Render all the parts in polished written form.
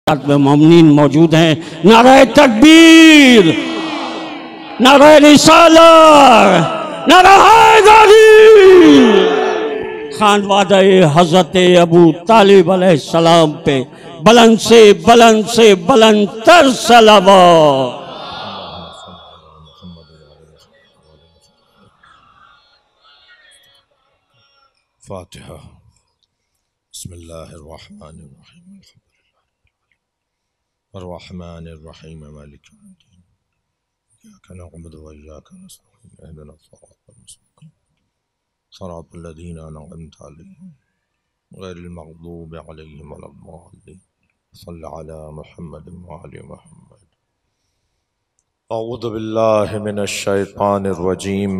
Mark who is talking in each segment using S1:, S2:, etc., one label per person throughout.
S1: में मोमिनीन मौजूद हैं। नारे तकबीर, नारे रिसालत, नारा हैदरी। खानवादा हजरत अबू तालिब अलैहिस्सलाम पे बुलंद से बुलंद तर सलावत।
S2: फातिहा। बिस्मिल्लाहिर्रहमानिर्रहीम अर्रहमानिर्रहीम मालिकि यौमिद्दीन इय्याका नअबुदु व इय्याका नस्तईन इहदिना सिरातल मुस्तक़ीम सिरातल लज़ीना अनअमता अलैहिम गैरिल मग़दूबि अलैहिम वलद्दाल्लीन सल्लि अला मुहम्मद व आलि मुहम्मद। अऊज़ु बिल्लाहि मिनश शैतानिर रजीम।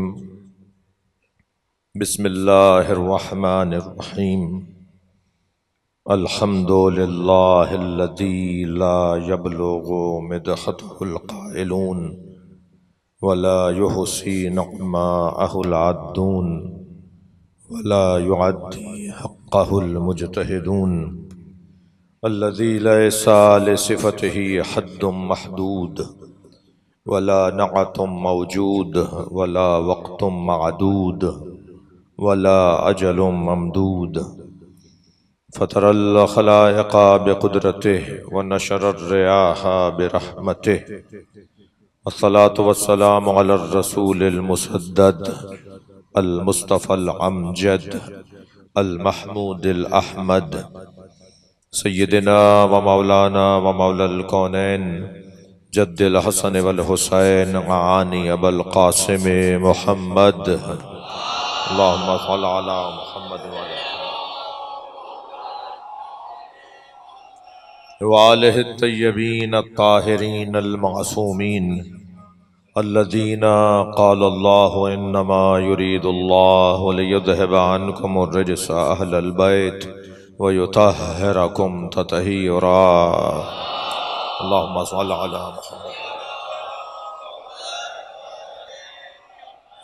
S2: बिस्मिल्लाहिर्रहमानिर्रहीम। अल्हम्दुलिल्लाहिल्लज़ी ला यब्लुगु मिदहतहुल क़ाइलून वला युहसी निअमाअहुल आद्दून वला युअद्दी हक़्क़हुल मुज्तहिदून। अल्लज़ी लैसा लिसिफ़तिही हद्दुम महदूद वला नअतुम मौजूद वला वक़्तुम मअदूद वला अजलुम ममदूद। फ़तरल ख़लाइक़ा बिक़ुदरतिही व नशरर रियाहा बिरहमतिही अस्सलातु वस्सलामु अलर रसूलिल मुसद्दद अल मुस्तफ़ल अमजद अल महमूदिल अहमद सय्यदिना व मौलाना व मौलल कौनैन जद्दिल हसन वल हुसैन आनी अबुल क़ासिम मुहम्मद। अल्लाहुम्मा सल्लि अला मुहम्मद व आलिहि तय्यबीन अत्ताहिरीन अल मासूमीन अल्लज़ीना क़ालल्लाहु इन्नमा युरीदुल्लाहु लियुज़हिबा अन्कुमुर रिज्स अहलल बैत व युतahhirakum तत्हीरा। अल्लाहुम्मा सल्लि अला मुहम्मद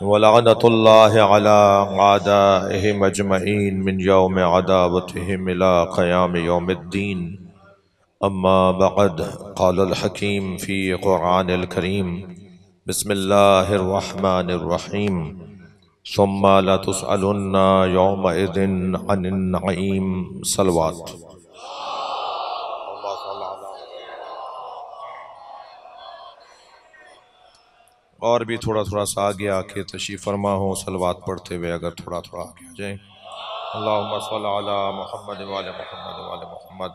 S2: व लअनतुल्लाहि अला आदाइहिम अजमईन मिन यौमि अदावतिहिम इला क़याम यौमिद्दीन। अम्मा बअद। क़ालल हकीम फ़ी क़ुरआनिल करीम बिस्मिल्लाहिर्रहमानिर्रहीम सुम्मा लतुसअलुन्ना यौमइज़िन अनिन नईम। सलवात। और भी थोड़ा थोड़ा सा आगे आके तशरीफ़ फरमा हो सलवात पढ़ते हुए अगर थोड़ा थोड़ा आगे आ जाए। अल्लाहुम्मा सल्लि अला मुहम्मद व आलि मुहम्मद व आलि मुहम्मद।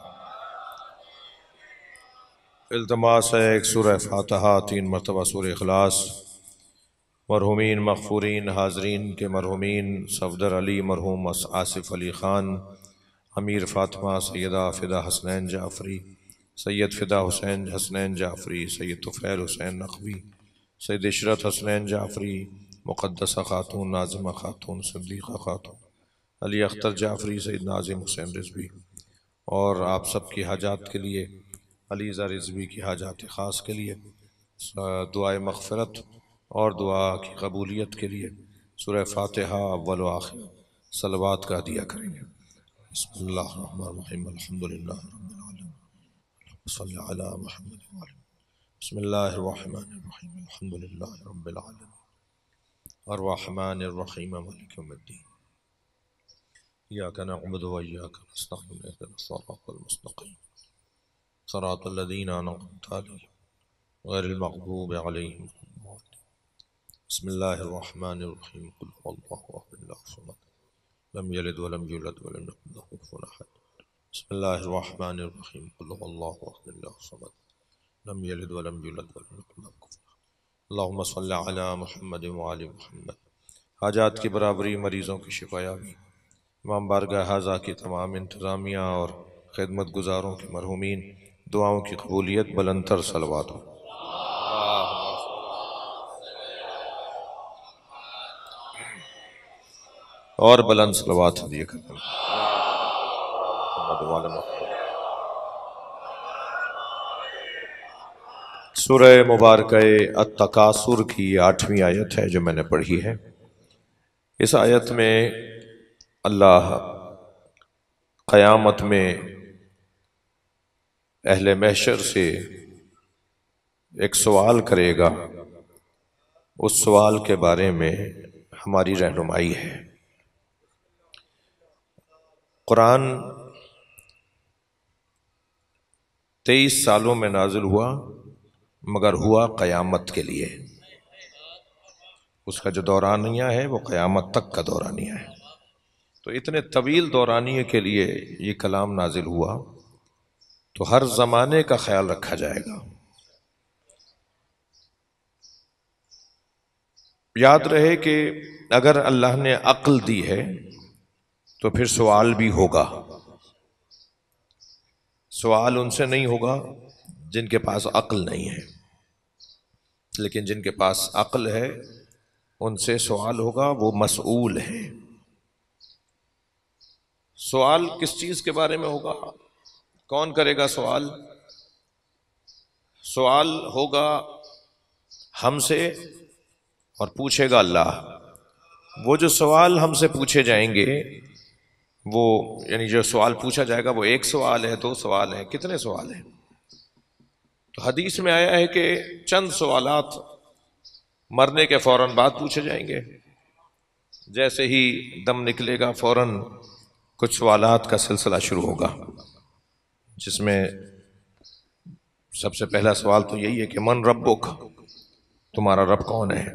S2: इल्तिमास है एक सूरह फातिहा 3 मरतबा सूरह इखलास। मरहूमीन मग़फ़ूरीन हाज़रीन के मरहूमीन सफ़दर अली मरहूम आसिफ़ अली ख़ान, अमीर फ़ातिमा सैयदा फ़िदा हसनैन जाफ़री, सैयद फ़िदा हुसैन हसनैन जाफ़री, सैयद तुफ़ैल हुसैन नक़वी, सैयद इशरत हसनैन जाफ़री, मुक़द्दसा ख़ातून नाज़िमा ख़ातून सिद्दीक़ा ख़ातून, अली अख्तर जाफ़री, सैयद नाज़िम हुसैन रिज़वी और आप सब की हाजात के लिए, अलीज़ा रिज़वी की हाजात ख़ास के लिए दुआए मग़फ़िरत और दुआ की कबूलियत के लिए सूरह फातिहा अव्वल व आखिर सलवात का दिया करेंगे। बिस्मिल्लाहिर्रहमानिर्रहीम अल्हम्दुलिल्लाहि रब्बिल आलमीन सल्लि अला मुहम्मद व आलि। बिस्मिल्लाहिर्रहमानिर्रहीम अल्हम्दुलिल्लाहि रब्बिल आलमीन अर्रहमानिर्रहीम मालिकि यौमिद्दीन इय्याका नअबुदु व इय्याका नस्तईन इहदिना सिरातल मुस्तक़ीम सिरातल लज़ीना अनअमता अलैहिम गैरिल मग़दूबि अलैहिम वलद्दाल्लीन। बिस्मिल्लाहिर्रहमानिर्रहीम क़ुल हुवल्लाहु अहद अल्लाहु समद लम यलिद व लम यूलद व लम यकुल लहु कुफुवन अहद। बिस्मिल्लाहिर्रहमानिर्रहीम क़ुल हुवल्लाहु अहद अल्लाहु समद लम यलिद व लम यूलद व लम यकुल लहु कुफुवन अहद। अल्लाहुम्मा सल्लि अला मुहम्मद व आलि मुहम्मद। हाजात की बराबरी, मरीज़ों की शिफायाबी, इमाम बारगाह हाज़ा की तमाम इंतज़ामिया और खिदमत गुज़ारों की मरहूमीन दुआओं की कबूलियत बुलंदतर सलवात हो। और बुलंद सलवात दिए करते हैं। सूरह मुबारक अत-तकासुर की 8वीं आयत है जो मैंने पढ़ी है। इस आयत में अल्लाह क़यामत में अहले महशर से एक सवाल करेगा, उस सवाल के बारे में हमारी रहनुमाई है। कुरान 23 सालों में नाजिल हुआ, मगर हुआ क़यामत के लिए। उसका जो दौरानिया है वो क़यामत तक का दौरानिया है। तो इतने तवील दौरानिए के लिए ये कलाम नाजिल हुआ, तो हर ज़माने का ख्याल रखा जाएगा। याद रहे कि अगर अल्लाह ने अक्ल दी है तो फिर सवाल भी होगा। सवाल उनसे नहीं होगा जिनके पास अक्ल नहीं है, लेकिन जिनके पास अक्ल है उनसे सवाल होगा, वो मसऊल है। सवाल किस चीज के बारे में होगा? कौन करेगा सवाल? सवाल होगा हमसे और पूछेगा अल्लाह। वो जो सवाल हमसे पूछे जाएंगे, वो यानी जो सवाल पूछा जाएगा वो एक सवाल है, दो सवाल है, कितने सवाल हैं? तो हदीस में आया है कि चंद सवालात मरने के फौरन बाद पूछे जाएंगे। जैसे ही दम निकलेगा फौरन कुछ सवालात का सिलसिला शुरू होगा, जिसमें सबसे पहला सवाल तो यही है कि मन रब्बुक, तुम्हारा रब कौन है?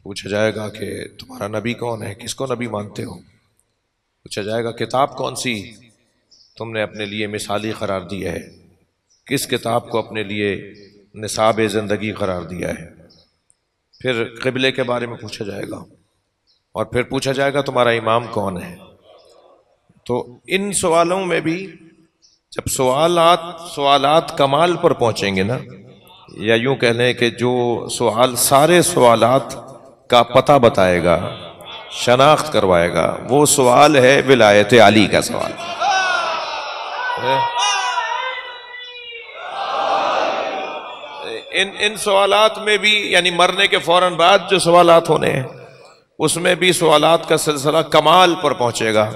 S2: पूछा जाएगा कि तुम्हारा नबी कौन है, किसको नबी मानते हो? पूछा जाएगा किताब कौन सी तुमने अपने लिए मिसाली करार दी है, किस किताब को अपने लिए निसाब ज़िंदगी करार दिया है। फिर क़िबले के बारे में पूछा जाएगा, और फिर पूछा जाएगा तुम्हारा इमाम कौन है। तो इन सवालों में भी जब सवालात कमाल पर पहुंचेंगे ना, या यूं कह लें कि जो सवाल सारे सवालात का पता बताएगा, शनाख्त करवाएगा, वो सवाल है विलायत अली का सवाल। इन सवालात में भी, यानी मरने के फौरन बाद जो सवालात होने हैं, उसमें भी सवालात का सिलसिला कमाल पर पहुंचेगा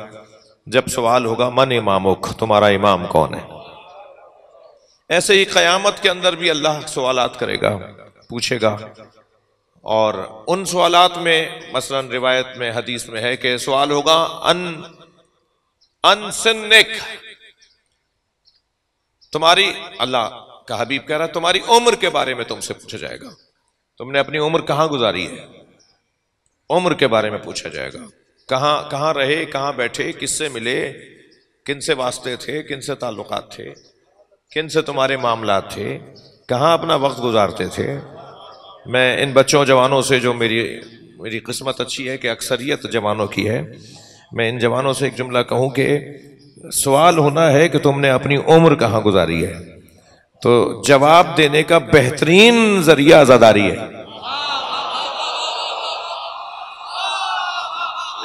S2: जब सवाल होगा मन इमामुक, तुम्हारा इमाम कौन है। ऐसे ही क़यामत के अंदर भी अल्लाह सवालात करेगा, पूछेगा। और उन सवालात में मसलन रिवायत में, हदीस में है कि सवाल होगा अन सिन्निक, तुम्हारी, अल्लाह का हबीब कह रहा है तुम्हारी उम्र के बारे में तुमसे पूछा जाएगा। तुमने अपनी उम्र कहाँ गुजारी है, उम्र के बारे में पूछा जाएगा। कहाँ रहे, कहाँ बैठे, किससे मिले, किन से वास्ते थे, किन से ताल्लुकात थे, किन से तुम्हारे मामलात थे, कहाँ अपना वक्त गुजारते थे। मैं इन बच्चों जवानों से, जो मेरी किस्मत अच्छी है कि अक्सरियत जवानों की है, मैं इन जवानों से एक जुमला कहूँ कि सवाल होना है कि तुमने अपनी उम्र कहाँ गुजारी है, तो जवाब देने का बेहतरीन जरिया आज़ादारी है।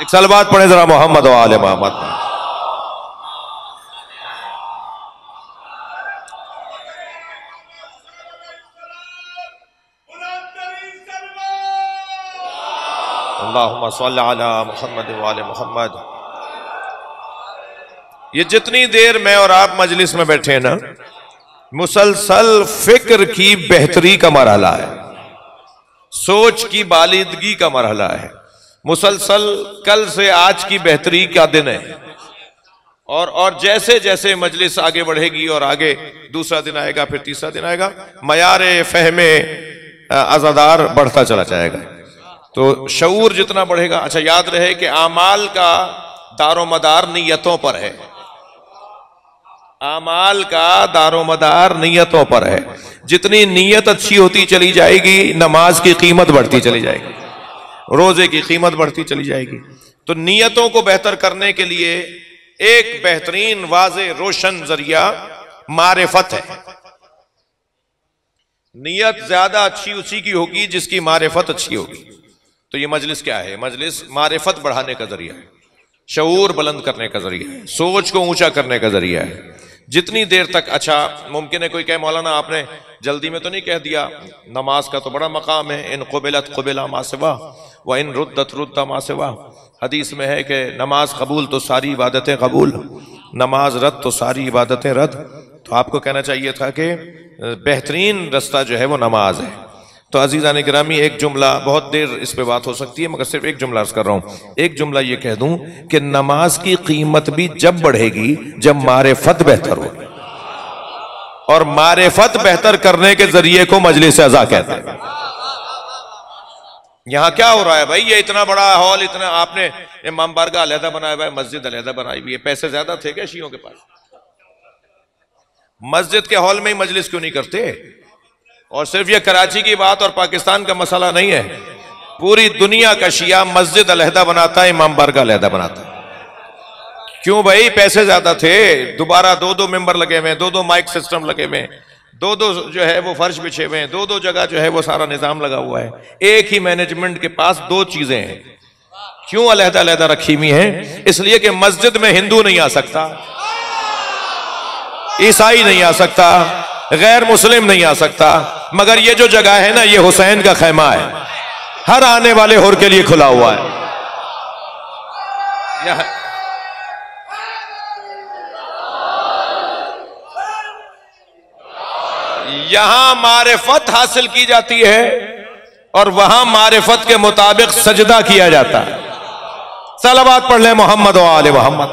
S2: एक सलवात पढ़े जरा मोहम्मद व आले मोहम्मद। अल्लाहुम्मा सल्ली अला मुहम्मद व आले मोहम्मद। ये जितनी देर मैं और आप मजलिस में बैठे हैं ना, मुसलसल फिक्र की बेहतरी का मरहला है, सोच की बालिदगी का मरहला है, मुसलसल कल से आज की बेहतरी का दिन है। और जैसे जैसे मजलिस आगे बढ़ेगी और आगे दूसरा दिन आएगा, फिर तीसरा दिन आएगा, मयारे फहमे अज़ादार बढ़ता चला जाएगा। तो शऊर जितना बढ़ेगा, अच्छा याद रहे कि आमाल का दारोमदार नियतों पर है, आमाल का दारोमदार नियतों पर है। जितनी नीयत अच्छी होती चली जाएगी, नमाज की कीमत बढ़ती चली जाएगी, रोजे की कीमत बढ़ती चली जाएगी। तो नियतों को बेहतर करने के लिए एक बेहतरीन वाज़े रोशन जरिया मारिफत है। नियत ज्यादा अच्छी उसी की होगी जिसकी मारिफत अच्छी होगी। तो ये मजलिस क्या है? मजलिस मारिफत बढ़ाने का जरिया है, शऊर बुलंद करने का जरिया है, सोच को ऊंचा करने का जरिया है। जितनी देर तक, अच्छा मुमकिन है कोई कहे मौलाना आपने जल्दी में तो नहीं कह दिया, नमाज का तो बड़ा मकाम है, इन क़ुबिलत क़ुबिला मा सिवा व इन रुद्दत रुद्दा मा सिवा। हदीस में है कि नमाज कबूल तो सारी इबादतें कबूल, नमाज रद्द तो सारी इबादतें रद्द। तो आपको कहना चाहिए था कि बेहतरीन रास्ता जो है वो नमाज है। तो अजीज़ान गिरामी, एक जुमला, बहुत देर इस पे बात हो सकती है मगर सिर्फ एक जुमला अर्ज कर रहा हूं। एक जुमला ये कह दूं कि नमाज की कीमत भी जब बढ़ेगी जब मारिफत बेहतर होगी, और मारिफत बेहतर करने के जरिए को मजलिस अज़ा कहते हैं। यहां क्या हो रहा है भाई? ये इतना बड़ा हॉल, इतना आपने इमाम बारगाह अलहदा बनाया हुआ है, मस्जिद अलहदा बनाई हुई है, पैसे ज्यादा थे क्या शियों के पास? मस्जिद के हॉल में ही मजलिस क्यों नहीं करते? और सिर्फ ये कराची की बात और पाकिस्तान का मसला नहीं है, पूरी दुनिया का शिया मस्जिद अलहदा बनाता है, इमाम बारगाह अलहदा बनाता है। क्यों भाई? पैसे ज्यादा थे, दोबारा दो दो मेंबर लगे हुए, दो दो माइक सिस्टम लगे हुए, दो दो जो है वो फर्श बिछे हुए, दो दो जगह जो है वो सारा निजाम लगा हुआ है। एक ही मैनेजमेंट के पास दो चीजें हैं। क्यों अलहदा अलहदा रखी हुई हैं? इसलिए कि मस्जिद में हिंदू नहीं आ सकता, ईसाई नहीं आ सकता, गैर मुस्लिम नहीं आ सकता, मगर ये जो जगह है ना, ये हुसैन का खैमा है, हर आने वाले हुर के लिए खुला हुआ है। यहां मारिफत हासिल की जाती है और वहां मारिफत के मुताबिक सजदा किया जाता है। सलावत पढ़ ले मोहम्मद व आले मोहम्मद।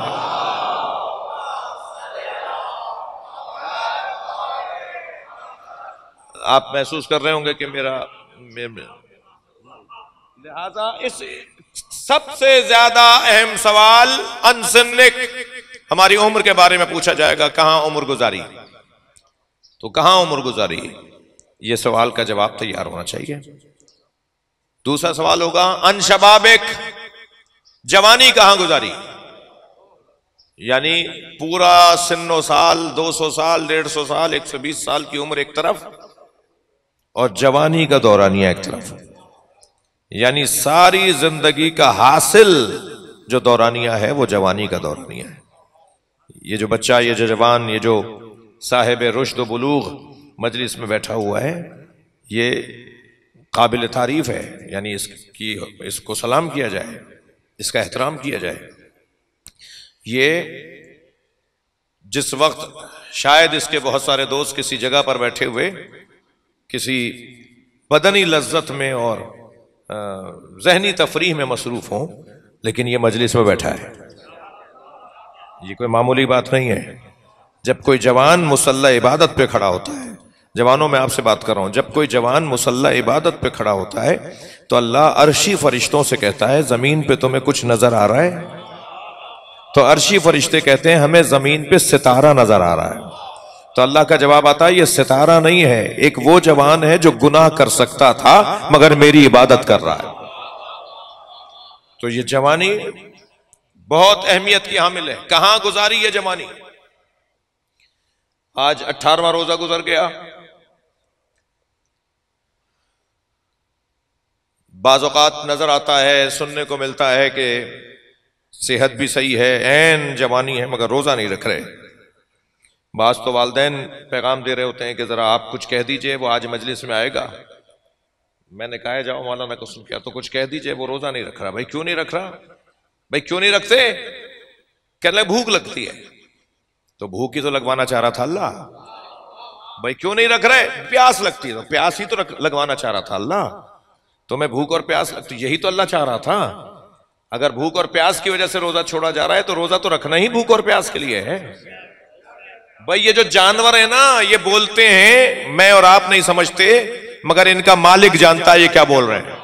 S2: आप महसूस कर रहे होंगे कि लिहाजा इस सबसे ज्यादा अहम सवाल अनसन्निक हमारी उम्र के बारे में पूछा जाएगा। कहां उम्र गुजारी? तो कहां उम्र गुजारी? यह सवाल का जवाब तैयार होना चाहिए। दूसरा सवाल होगा अनशबाबिक, जवानी कहां गुजारी? यानी पूरा सिन्नो साल, 200 साल, 150 साल, 120 साल की उम्र एक तरफ और जवानी का दौरानिया एक तरफ, यानी सारी जिंदगी का हासिल जो दौरानिया है वो जवानी का दौरानिया है। ये जो बच्चा, ये जो जवान, ये जो साहिब रुश्द बुलूग मजलिस में बैठा हुआ है, ये काबिल तारीफ है, यानी इसको सलाम किया जाए, इसका एहतराम किया जाए। ये जिस वक्त शायद इसके बहुत सारे दोस्त किसी जगह पर बैठे हुए किसी बदनी लज्जत में और जहनी तफरीह में मसरूफ हों, लेकिन ये मजलिस में बैठा है। ये कोई मामूली बात नहीं है। जब कोई जवान मुसल्ला इबादत पे खड़ा होता है, जवानों में आपसे बात कर रहा हूं, जब कोई जवान मुसल्ला इबादत पे खड़ा होता है तो अल्लाह अर्शी फरिश्तों से कहता है जमीन पे तुम्हें कुछ नजर आ रहा है? तो अर्शी फरिश्ते कहते हैं हमें जमीन पे सितारा नजर आ रहा है। तो अल्लाह का जवाब आता है ये सितारा नहीं है, एक वो जवान है जो गुनाह कर सकता था मगर मेरी इबादत कर रहा है। तो ये जवानी बहुत अहमियत की हामिल है। कहां गुजारी ये जवानी? आज 18वां रोजा गुजर गया। बाज़ औक़ात नजर आता है, सुनने को मिलता है कि सेहत भी सही है, ऐन जवानी है, मगर रोजा नहीं रख रहे। बाज़ तो वालिदैन पैगाम दे रहे होते हैं कि जरा आप कुछ कह दीजिए, वो आज मजलिस में आएगा। मैंने कहा जाओ मौलाना को सुन किया, तो कुछ कह दीजिए वो रोजा नहीं रख रहा। भाई क्यों नहीं रख रहा? भाई क्यों नहीं रखते? कहने भूख लगती है। तो भूख ही तो लगवाना चाह रहा था अल्लाह। भाई क्यों नहीं रख रहे? प्यास लगती है। तो प्यास ही तो लगवाना चाह रहा था अल्लाह। तुम्हें भूख और प्यास लगती, यही तो अल्लाह चाह रहा था। अगर भूख और प्यास की वजह से रोजा छोड़ा जा रहा है तो रोजा तो रखना ही भूख और प्यास के लिए है। भाई ये जो जानवर है ना, ये बोलते हैं, मैं और आप नहीं समझते, मगर इनका मालिक जानता है ये क्या बोल रहे हैं,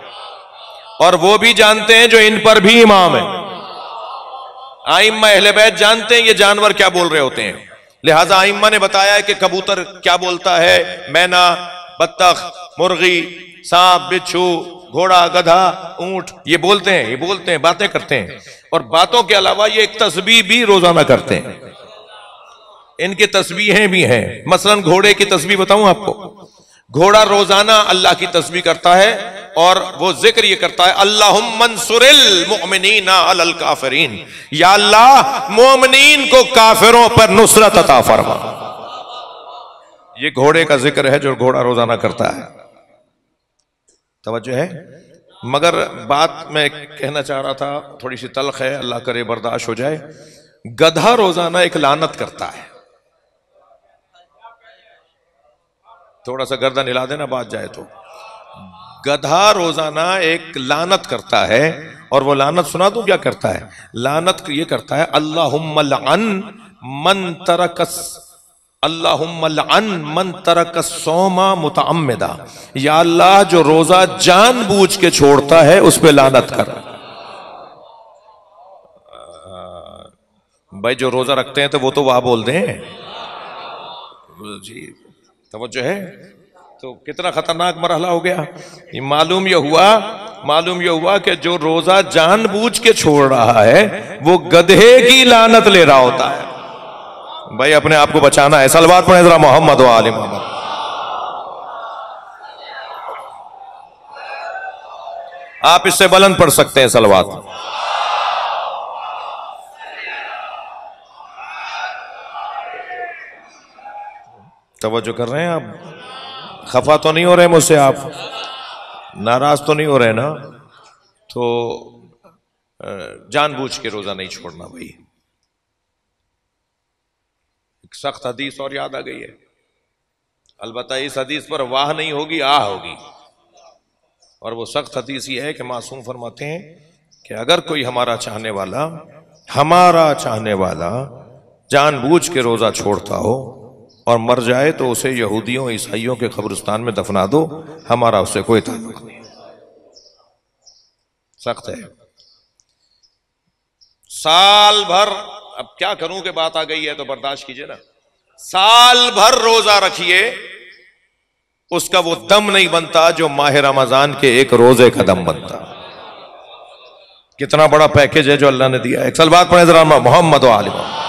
S2: और वो भी जानते हैं जो इन पर भी इमाम है। आइम्मा अहले बैत जानते हैं ये जानवर क्या बोल रहे होते हैं। लिहाजा आइम्मा ने बताया है कि कबूतर क्या बोलता है, मैना, बत्तख, मुर्गी, सांप, बिच्छू, घोड़ा, गधा, ऊंट, ये बोलते हैं, बातें करते हैं। और बातों के अलावा ये एक तस्बीह भी रोजाना करते हैं। इनकी तस्बीहें भी हैं। मसलन घोड़े की तस्बीह बताऊं आपको। घोड़ा रोजाना अल्लाह की तस्बीह करता है और वो जिक्र ये करता है अल्लाहुम्मन्सुरिल मुअमिनीना अलल काफिरीन, या अल्लाह मोमिनीन को काफिरों पर नुसरत अता फरमा। ये घोड़े का जिक्र है जो घोड़ा रोजाना करता है। तवज्जो है। मगर बात मैं कहना चाह रहा था, थोड़ी सी तल्ख है, अल्लाह करे बर्दाश्त हो जाए। गधा रोजाना एक लानत करता है। थोड़ा सा गर्दन हिला देना बात जाए तो। गधा रोजाना एक लानत करता है, और वो लानत सुना दूं क्या करता है? लानत ये करता है, अल्लाहुम्मा लअन मन तरक सोमा मुतअम्मिदा, या अल्लाह जो रोजा जानबूझ के छोड़ता है उस पे लानत कर। भाई जो रोजा रखते हैं तो वो तो वाह बोल दें जी, तवज्जो है। तो कितना खतरनाक मरहला हो गया। मालूम यह हुआ कि जो रोजा जानबूझ के छोड़ रहा है वो गधे की लानत ले रहा होता है। भाई अपने आप को बचाना है। सलवात पढ़े जरा मोहम्मद व आले मोहम्मद। आप इससे बुलंद पढ़ सकते हैं सलवात। तवज्जो कर रहे हैं आप? खफा तो नहीं हो रहे मुझसे? आप नाराज तो नहीं हो रहे ना? तो जानबूझ के रोजा नहीं छोड़ना भाई। एक सख्त हदीस और याद आ गई है, अलबत्ता इस हदीस पर वाह नहीं होगी, आह होगी। और वो सख्त हदीस ये है कि मासूम फरमाते हैं कि अगर कोई हमारा चाहने वाला जानबूझ के रोजा छोड़ता हो और मर जाए तो उसे यहूदियों ईसाइयों के कब्रिस्तान में दफना दो, हमारा उससे कोई ताल्लुक नहीं। सख्त है। साल भर, अब क्या करूं कि बात आ गई है तो बर्दाश्त कीजिए ना। साल भर रोजा रखिए, उसका वो दम नहीं बनता जो माह रमजान के एक रोजे का दम बनता। कितना बड़ा पैकेज है जो अल्लाह ने दिया है। एक सलवात पढ़े जरा मोहम्मद व आले मोहम्मद।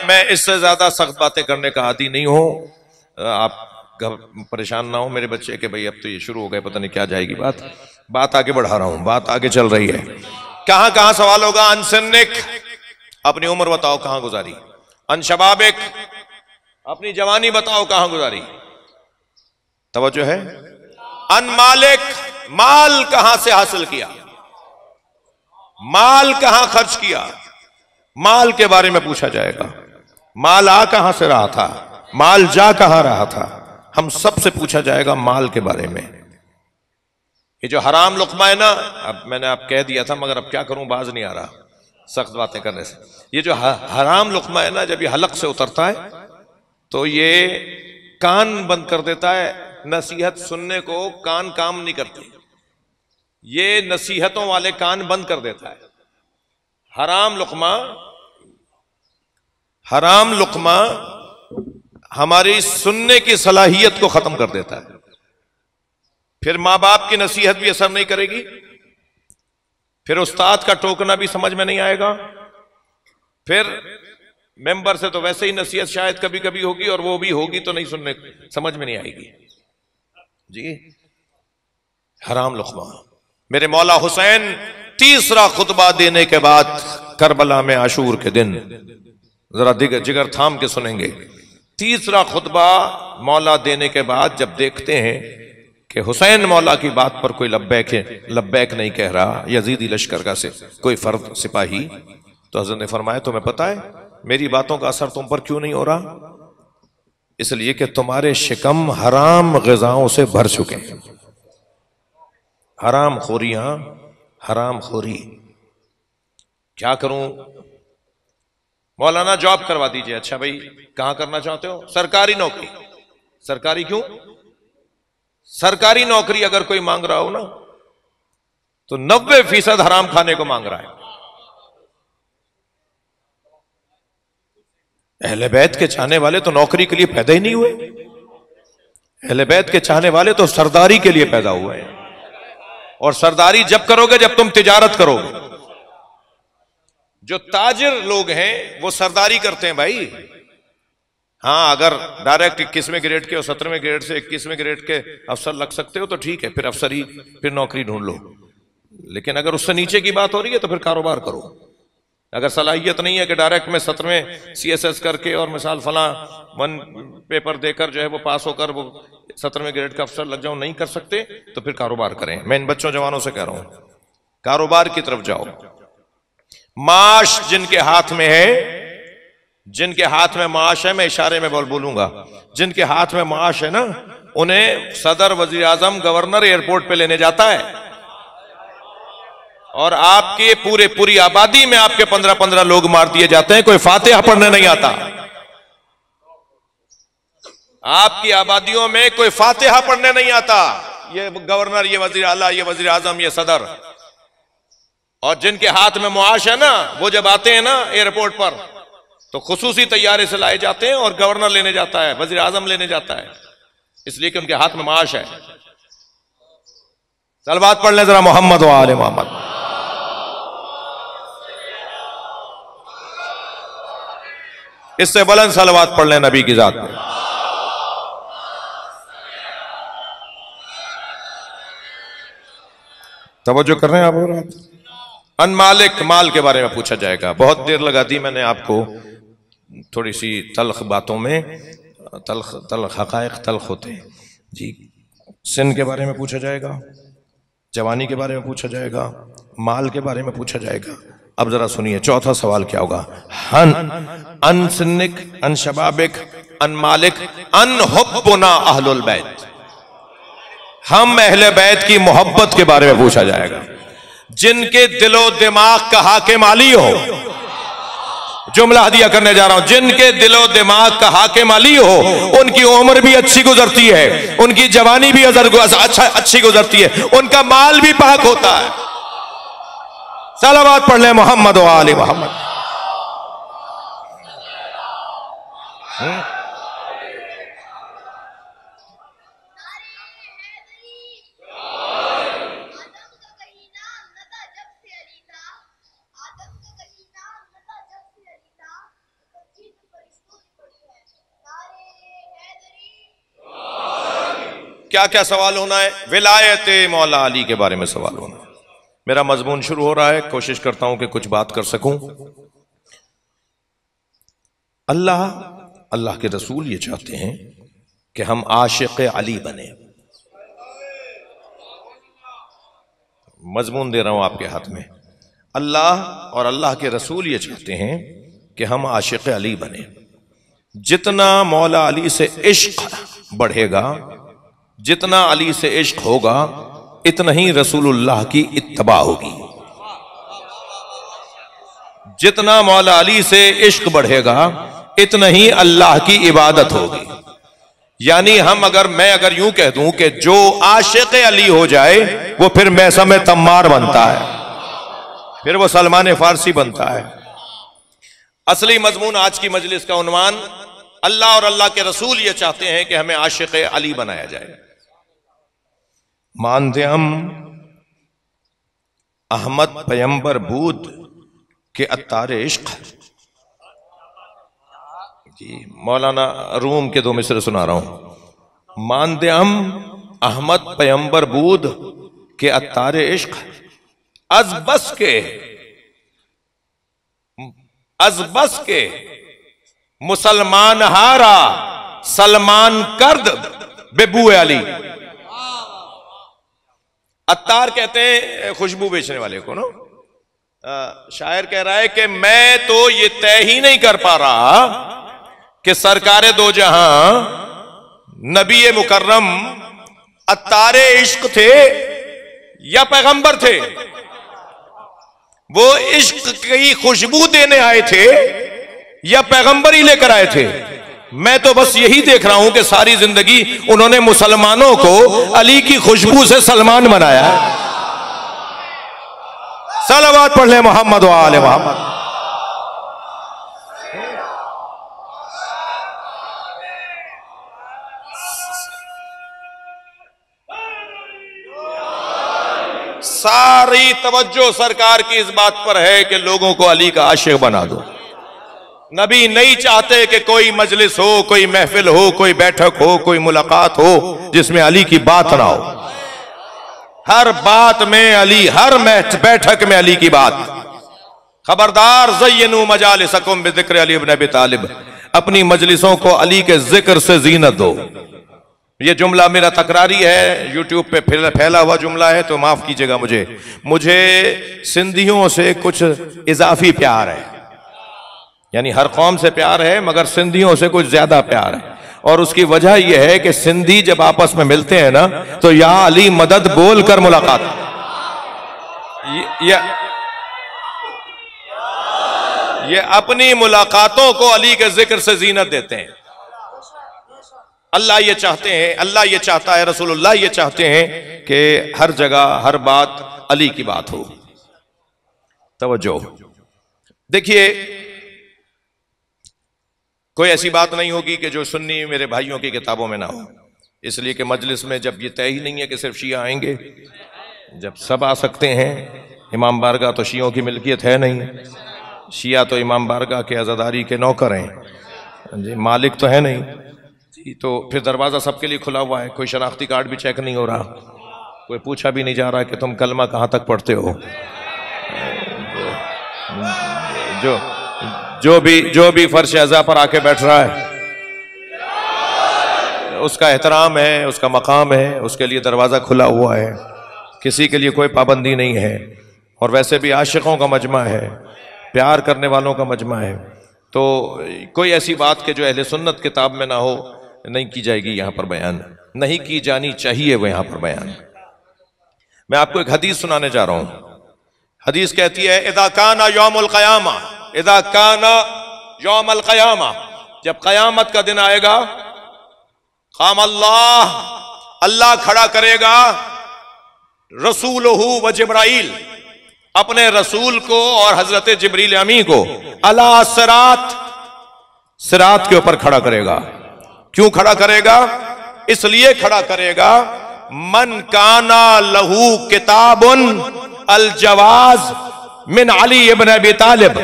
S2: मैं इससे ज्यादा सख्त बातें करने का आदी नहीं हूं। आप परेशान ना हो मेरे बच्चे के, भाई अब तो ये शुरू हो गए, पता नहीं क्या जाएगी बात आगे बढ़ा रहा हूं, बात आगे चल रही है। कहां कहां सवाल होगा। अनसन्निक, अपनी उम्र बताओ कहां गुजारी। अनशबाबिक, अपनी जवानी बताओ कहां गुजारी। तवज्जो है। अनमालिक, माल कहां से हासिल किया, माल कहां खर्च किया, माल के बारे में पूछा जाएगा। माल आ कहां से रहा था, माल जा कहां रहा था, हम सबसे पूछा जाएगा माल के बारे में। ये जो हराम लुक़मा है ना, अब मैंने आप कह दिया था मगर अब क्या करूं, बाज नहीं आ रहा सख्त बातें करने से। ये जो हराम लुक़मा है ना, जब ये हलक से उतरता है तो ये कान बंद कर देता है। नसीहत सुनने को कान काम नहीं करते, ये नसीहतों वाले कान बंद कर देता है। हराम लुक़मा हमारी सुनने की सलाहियत को खत्म कर देता है। फिर मां बाप की नसीहत भी असर नहीं करेगी, फिर उस्ताद का टोकना भी समझ में नहीं आएगा, फिर मेंबर से तो वैसे ही नसीहत शायद कभी कभी होगी, और वो भी होगी तो नहीं सुनने समझ में नहीं आएगी जी। हराम लुक़मा। मेरे मौला हुसैन तीसरा खुतबा देने के बाद करबला में आशूर के दिन, जरा जिगर थाम के सुनेंगे, तीसरा खुतबा मौला देने के बाद जब देखते हैं कि हुसैन मौला की बात पर कोई लब्बैक नहीं कह रहा, यजीदी लश्कर का से कोई फर्द सिपाही, तो हज़रत ने फरमाया तुम्हें पता है मेरी बातों का असर तुम पर क्यों नहीं हो रहा? इसलिए कि तुम्हारे शिकम हराम ग़िज़ाओं से भर चुके हैं। हराम खोरियां, हराम खोरी। क्या करूं? मौलाना जॉब करवा दीजिए। अच्छा भाई कहां करना चाहते हो? सरकारी नौकरी। सरकारी क्यों? सरकारी नौकरी अगर कोई मांग रहा हो ना तो 90% हराम खाने को मांग रहा है। अहले बैत के चाहने वाले तो नौकरी के लिए पैदा ही नहीं हुए। अहले बैत के चाहने वाले तो सरदारी के लिए पैदा हुए हैं, और सरदारी जब करोगे जब तुम तिजारत करोगे। जो ताजिर लोग हैं वो सरदारी करते हैं भाई। हाँ, अगर डायरेक्ट 21वें ग्रेड के और 17वें ग्रेड से 21वें ग्रेड के अफसर लग सकते हो तो ठीक है, फिर अफसरी, फिर नौकरी ढूंढ लो। लेकिन अगर उससे नीचे की बात हो रही है तो फिर कारोबार करो। अगर सलाहियत नहीं है कि डायरेक्ट में 17वें CSS करके और मिसाल फला 1 पेपर देकर जो है वो पास होकर वो 17वें ग्रेड का अफसर लग जाओ, नहीं कर सकते तो फिर कारोबार करें। मैं इन बच्चों जवानों से कह रहा हूं, कारोबार की तरफ जाओ। माश जिनके हाथ में है जिनके हाथ में माश है, मैं इशारे में बोलूंगा, जिनके हाथ में माश है ना, उन्हें सदर, वजीर आजम, गवर्नर एयरपोर्ट पे लेने जाता है, और आपके पूरी आबादी में आपके 15-15 लोग मार दिए जाते हैं, कोई फातिहा पढ़ने नहीं आता। आपकी आबादियों में कोई फातिहा पढ़ने नहीं आता, ये गवर्नर, ये वजीर आला, ये वजीर आजम, ये सदर। और जिनके हाथ में मुआश है ना, वो जब आते हैं ना एयरपोर्ट पर, तो खुसूसी तैयारे से लाए जाते हैं, और गवर्नर लेने जाता है, वजीर आजम लेने जाता है, इसलिए कि उनके हाथ में माश है। सलवात पढ़ लें जरा मोहम्मद व आले मोहम्मद। इससे बुलंद सलवात पढ़ लें नबी की जात में। तवज्जो कर रहे हैं आप? और अन मालिक, माल के बारे में पूछा जाएगा। बहुत देर लगा दी मैंने आपको थोड़ी सी तल्ख बातों में, तल्ख हकायक तल्ख होते हैं जी। सिन के बारे में पूछा जाएगा, जवानी के बारे में पूछा जाएगा, माल के बारे में पूछा जाएगा। अब जरा सुनिए, चौथा सवाल क्या होगा? हन अन सिन्निक, अन शबाबिक, अन मालिक, अन हुब्बुना अहलुल बैत। हम अहले बैत की मोहब्बत के बारे में पूछा जाएगा। जिनके दिलो दिमाग का हाकिम अली हो, जुमला हदिया करने जा रहा हूं, जिनके दिलो दिमाग का हाकिम अली हो, उनकी उम्र भी अच्छी गुजरती है, उनकी जवानी भी अच्छी गुजरती है, उनका माल भी पाक होता है। सलावत पढ़ ले मोहम्मद व आले मोहम्मद। क्या क्या सवाल होना है? विलायत मौला अली के बारे में सवाल होना है। मेरा मजमून शुरू हो रहा है, कोशिश करता हूं कि कुछ बात कर सकूं। अल्लाह के रसूल ये चाहते हैं कि हम आशिक अली बने। मजमून दे रहा हूं आपके हाथ में। अल्लाह और अल्लाह के रसूल ये चाहते हैं कि हम आशिक अली बने। जितना मौला अली से इश्क बढ़ेगा, जितना अली से इश्क होगा, इतना ही रसूलुल्लाह की इत्तबा होगी। जितना मौला अली से इश्क बढ़ेगा, इतना ही अल्लाह की इबादत होगी। यानी मैं अगर यूं कह दूं कि जो आशिक अली हो जाए, वो फिर मैसम तम्मार बनता है, फिर वो सलमान फारसी बनता है। असली मजमून आज की मजलिस का उन्वान, अल्लाह और अल्लाह के रसूल ये चाहते हैं कि हमें आशिक अली बनाया जाए। मानते हम अहमद पैगंबर बूद के अत्तारे इश्क जी। मौलाना रूम के 2 मिसरे सुना रहा हूं। मानते हम अहमद पैगंबर बूद के अत्तारे इश्क, अजबस के मुसलमान हारा सलमान कर्द बेबू अली। अत्तार कहते हैं खुशबू बेचने वाले को ना। शायर कह रहा है कि मैं तो ये तय ही नहीं कर पा रहा कि सरकारे दो जहां नबी मुकर्रम अत्तारे इश्क थे या पैगंबर थे। वो इश्क की खुशबू देने आए थे या पैगंबर ही लेकर आए थे। मैं तो बस यही देख रहा हूं कि सारी जिंदगी उन्होंने मुसलमानों को अली की खुशबू से सलमान बनाया। सलावत पढ़ ले मोहम्मद व आले मोहम्मद। सारी तवज्जो सरकार की इस बात पर है कि लोगों को अली का आशिक बना दो। नबी नहीं चाहते कि कोई मजलिस हो, कोई महफिल हो, कोई बैठक हो, कोई मुलाकात हो जिसमें अली की बात ना हो। हर बात में अली, हर बैठक में अली की बात। खबरदार, ज़य्यनू मजालिसकुम बिज़िक्र अली इब्न अबी तालिब। अपनी मजलिसों को अली के जिक्र से जीनत दो। ये जुमला मेरा तकरारी है, यूट्यूब पे फैला हुआ जुमला है, तो माफ कीजिएगा मुझे सिंधियों से कुछ इजाफी प्यार है। यानी हर कौम से प्यार है मगर सिंधियों से कुछ ज्यादा प्यार है। और उसकी वजह यह है कि सिंधी जब आपस में मिलते हैं ना तो या अली मदद बोल कर मुलाकात, ये अपनी मुलाकातों को अली के जिक्र से जीनत देते हैं। अल्लाह ये चाहते हैं, अल्लाह ये चाहता है, रसूलुल्लाह ये चाहते हैं कि हर जगह हर बात अली की बात हो। तवज्जो, देखिए कोई ऐसी बात नहीं होगी कि जो सुन्नी मेरे भाइयों की किताबों में ना हो, इसलिए कि मजलिस में जब ये तय ही नहीं है कि सिर्फ शिया आएंगे, जब सब आ सकते हैं। इमाम बारगाह तो शियों की मिल्कियत है नहीं, शिया तो इमाम बारगाह के आज़ादारी के नौकर हैं जी, मालिक तो है नहीं जी। तो फिर दरवाज़ा सबके लिए खुला हुआ है, कोई शनाख्ती कार्ड भी चेक नहीं हो रहा, कोई पूछा भी नहीं जा रहा कि तुम कलमा कहाँ तक पढ़ते हो। जो भी फर्श अज़ा पर आके बैठ रहा है उसका एहतराम है, उसका मकाम है, उसके लिए दरवाज़ा खुला हुआ है, किसी के लिए कोई पाबंदी नहीं है। और वैसे भी आशिकों का मजमा है, प्यार करने वालों का मजमा है, तो कोई ऐसी बात के जो अहले सुन्नत किताब में ना हो नहीं की जाएगी यहाँ पर बयान, नहीं की जानी चाहिए वो यहाँ पर बयान। मैं आपको एक हदीस सुनाने जा रहा हूँ। हदीस कहती है इदा काना यौमुल क़यामा, इदा काना यौमुल क़यामा, जब क़यामत का दिन आएगा, क़ाम अल्लाह, अल्लाह खड़ा करेगा रसूलहू व जिब्राइल, अपने रसूल को और हजरत जिब्रील अमी को, अला सिरात, सिरात के ऊपर खड़ा करेगा। क्यों खड़ा करेगा? इसलिए खड़ा करेगा मन काना लहू किताबुन अल जवाज मिन अली इब्न अबी तालिब,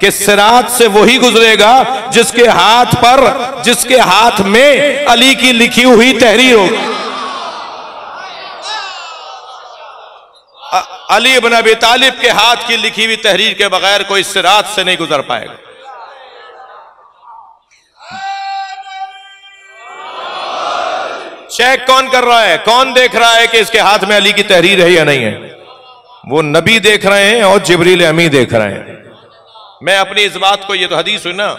S2: कि सिरात से वही गुजरेगा जिसके हाथ पर, जिसके हाथ में अली की लिखी हुई तहरीर होगी। अली इब्न अबी तालिब के हाथ की लिखी हुई तहरीर के बगैर कोई सिरात से नहीं गुजर पाएगा। चेक कौन कर रहा है, कौन देख रहा है कि इसके हाथ में अली की तहरीर है या नहीं है? वो नबी देख रहे हैं और जिब्रील अमी देख रहे हैं। मैं अपनी इस बात को, ये तो हदीस हुई ना,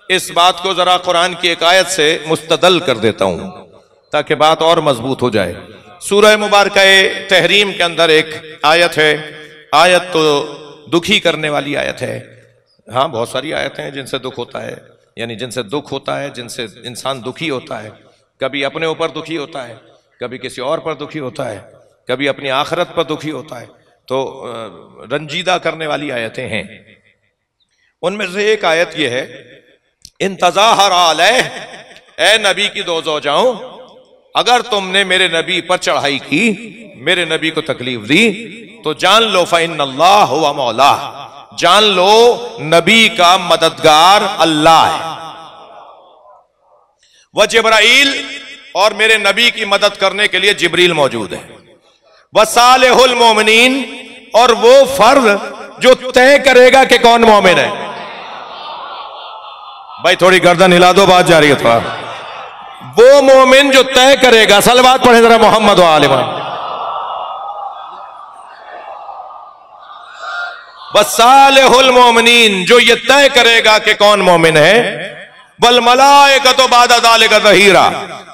S2: इस बात को जरा कुरान की एक आयत से मुस्तदल कर देता हूं ताकि बात और मजबूत हो जाए। सूरह मुबारका तहरीम के अंदर एक आयत है, आयत तो दुखी करने वाली आयत है। हाँ, बहुत सारी आयतें हैं जिनसे दुख होता है, यानी जिनसे दुख होता है, जिनसे इंसान दुखी होता है। कभी अपने ऊपर दुखी होता है, कभी किसी और पर दुखी होता है, कभी अपनी आखिरत पर दुखी होता है। तो रंजीदा करने वाली आयतें हैं। उनमें से एक आयत यह है, इंतज़ाहर अलैह, ए नबी की दो ज़ौजाओं, अगर तुमने मेरे नबी पर चढ़ाई की, मेरे नबी को तकलीफ दी, तो जान लो फ़इन्नल्लाह हुवा मौला, जान लो नबी का मददगार अल्लाह है। वह जिब्राइल, और मेरे नबी की मदद करने के लिए जिब्रील मौजूद है। वह सालिहुल मोमिनीन, और वो फर्द जो तय करेगा कि कौन मोमिन है। भाई थोड़ी गर्दन हिला दो, बात जारी है थोड़ा। वो मोमिन जो तय करेगा, सलवात पढ़े जरा मोहम्मद व आले मोहम्मद। वसालिहुल मोमिनीन, जो ये तय करेगा कि कौन मोमिन है। वल मलाइकतु बाद ज़ालिका ज़हीरा,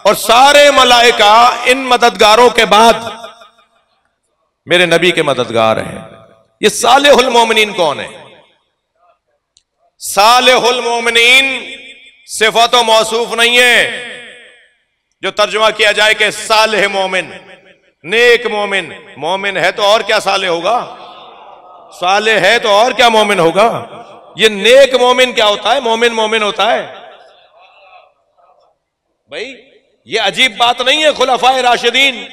S2: और सारे मलाइका इन मददगारों के बाद मेरे नबी के मददगार हैं। ये सालिहुल मोमिनीन कौन है? सालिहुल मोमिनीन सिफत व मौसूफ नहीं है जो तर्जुमा किया जाए कि सालिह मोमिन, नेक मोमिन। मोमिन है तो और क्या सालिह होगा, सालिह है तो और क्या मोमिन होगा। ये नेक मोमिन क्या होता है? मोमिन मोमिन होता है। भाई ये अजीब बात नहीं है। खुलफाए राशिदीन,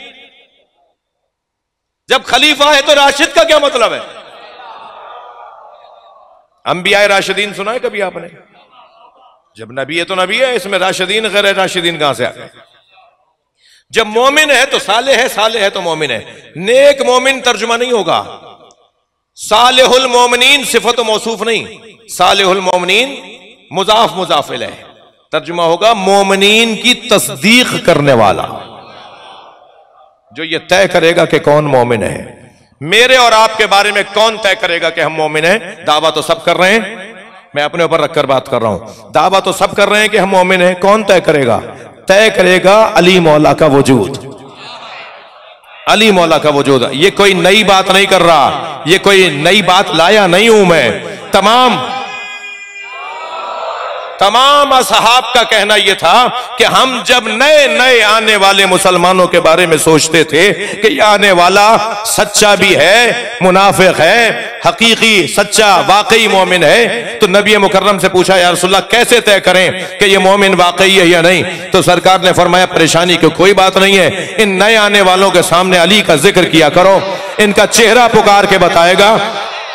S2: जब खलीफा है तो राशिद का क्या मतलब है? अंबिया राशिदीन सुना है कभी आपने? जब नबी है तो नबी है, इसमें राशिदीन गैर राशिदीन कहां से आ गए? जब मोमिन है तो साले है, साले है तो मोमिन है। नेक मोमिन तर्जुमा नहीं होगा। सालिहुल मोमिनीन सिफत मौसूफ नहीं, सालिहुल मोमिनीन मुजाफ मुजाफिल है। तर्जुमा होगा मोमिनीन की तस्दीक करने वाला, जो ये तय करेगा कि कौन मोमिन है। मेरे और आपके बारे में कौन तय करेगा कि हम मोमिन हैं? दावा तो सब कर रहे हैं, मैं अपने ऊपर रखकर बात कर रहा हूं। दावा तो सब कर रहे हैं कि हम मोमिन हैं, कौन तय करेगा? तय करेगा अली मौला का वजूद, अली मौला का वजूद। ये कोई नई बात नहीं कर रहा, ये कोई नई बात लाया नहीं हूं मैं। तमाम असहाब का कहना यह था कि हम जब नए नए आने वाले मुसलमानों के बारे में सोचते थे कि यह आने वाला सच्चा भी है, मुनाफिक है, हकीकी सच्चा वाकई मोमिन है, तो नबी मुकर्रम से पूछा, या रसूलल्लाह कैसे तय करें कि यह मोमिन वाकई है या नहीं? तो सरकार ने फरमाया, परेशानी की कोई बात नहीं है, इन नए आने वालों के सामने अली का जिक्र किया करो, इनका चेहरा पुकार के बताएगा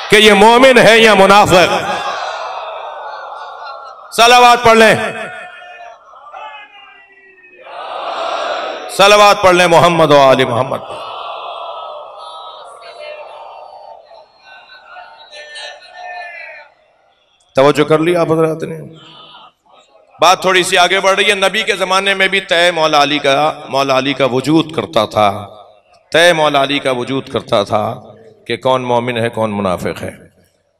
S2: कि यह मोमिन है या मुनाफिक। सलावात पढ़ लें, सलावात पढ़ लें मोहम्मद व आले मोहम्मद। तवज्जो कर लिया आप हज़रात ने? बात थोड़ी सी आगे बढ़ रही है। नबी के जमाने में भी तय मौला अली का वजूद करता था, तय मौला अली का वजूद करता था कि कौन मोमिन है कौन मुनाफिक है।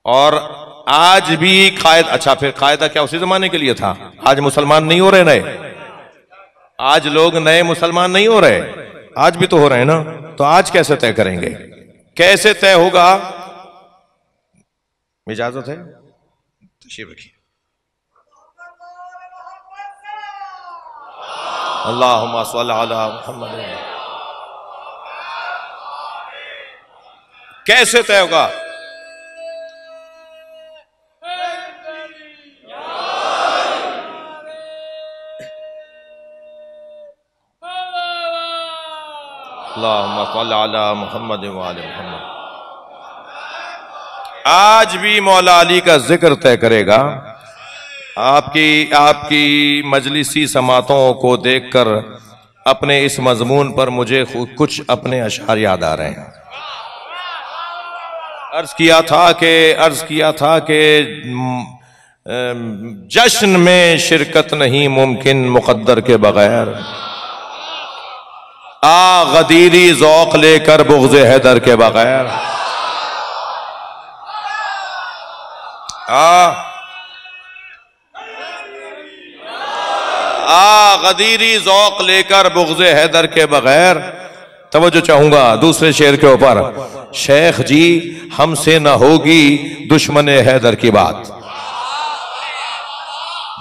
S2: और आज भी कायद, अच्छा फिर कायदा क्या उसी जमाने के लिए था? आज मुसलमान नहीं हो रहे नए, आज लोग नए मुसलमान नहीं हो रहे, आज भी तो हो रहे हैं ना। तो आज कैसे तय करेंगे, कैसे तय होगा? इजाजत है, तशरीफ रखिए। अल्लाहुम्मा सल्ली अला मुहम्मद। कैसे तय होगा? अल्लाहुम्मा सल्ली अला मुहम्मद व आले मुहम्मद। आज भी मौला अली का जिक्र तय करेगा। आपकी मजलिसी समातों को देखकर अपने इस मजमून पर मुझे कुछ अपने अशार याद आ रहे हैं। अर्ज किया था कि जश्न में शिरकत नहीं मुमकिन मुकद्दर के बगैर, गदीरी ज़ौक़ लेकर बुग़्ज़े हैदर के बगैर, गदीरी ज़ौक़ लेकर बुग़्ज़े हैदर के बगैर। तवज्जो चाहूंगा दूसरे शेर के ऊपर। शेख जी हमसे न होगी दुश्मन हैदर की बात।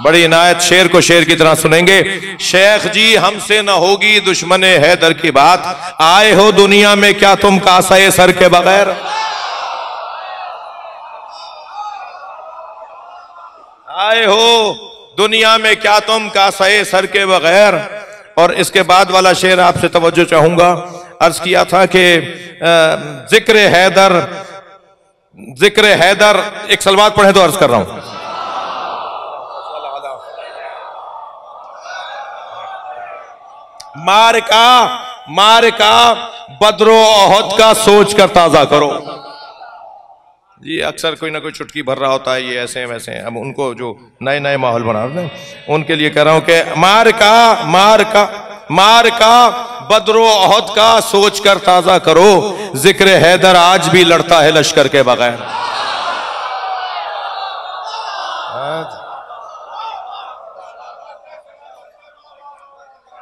S2: बड़ी इनायत, शेर को शेर की तरह सुनेंगे। शेख जी हमसे न होगी दुश्मन हैदर की बात, आए हो दुनिया में क्या तुम कासाए सर के बगैर? आए हो दुनिया में क्या तुम कासाए सर के बगैर। और इसके बाद वाला शेर आपसे तवज्जो चाहूंगा। अर्ज किया था कि जिक्र हैदर, एक सलवात पढ़े तो अर्ज कर रहा हूं। मार का बदरो ओहद का सोच कर ताजा करो। ये अक्सर कोई ना कोई चुटकी भर रहा होता है, ये ऐसे हैं वैसे हैं। अब उनको जो नए नए माहौल बना रहे हैं उनके लिए कह रहा हूं कि मार का बदरो ओहद का सोच कर ताजा करो। जिक्र हैदर आज भी लड़ता है लश्कर के बगैर।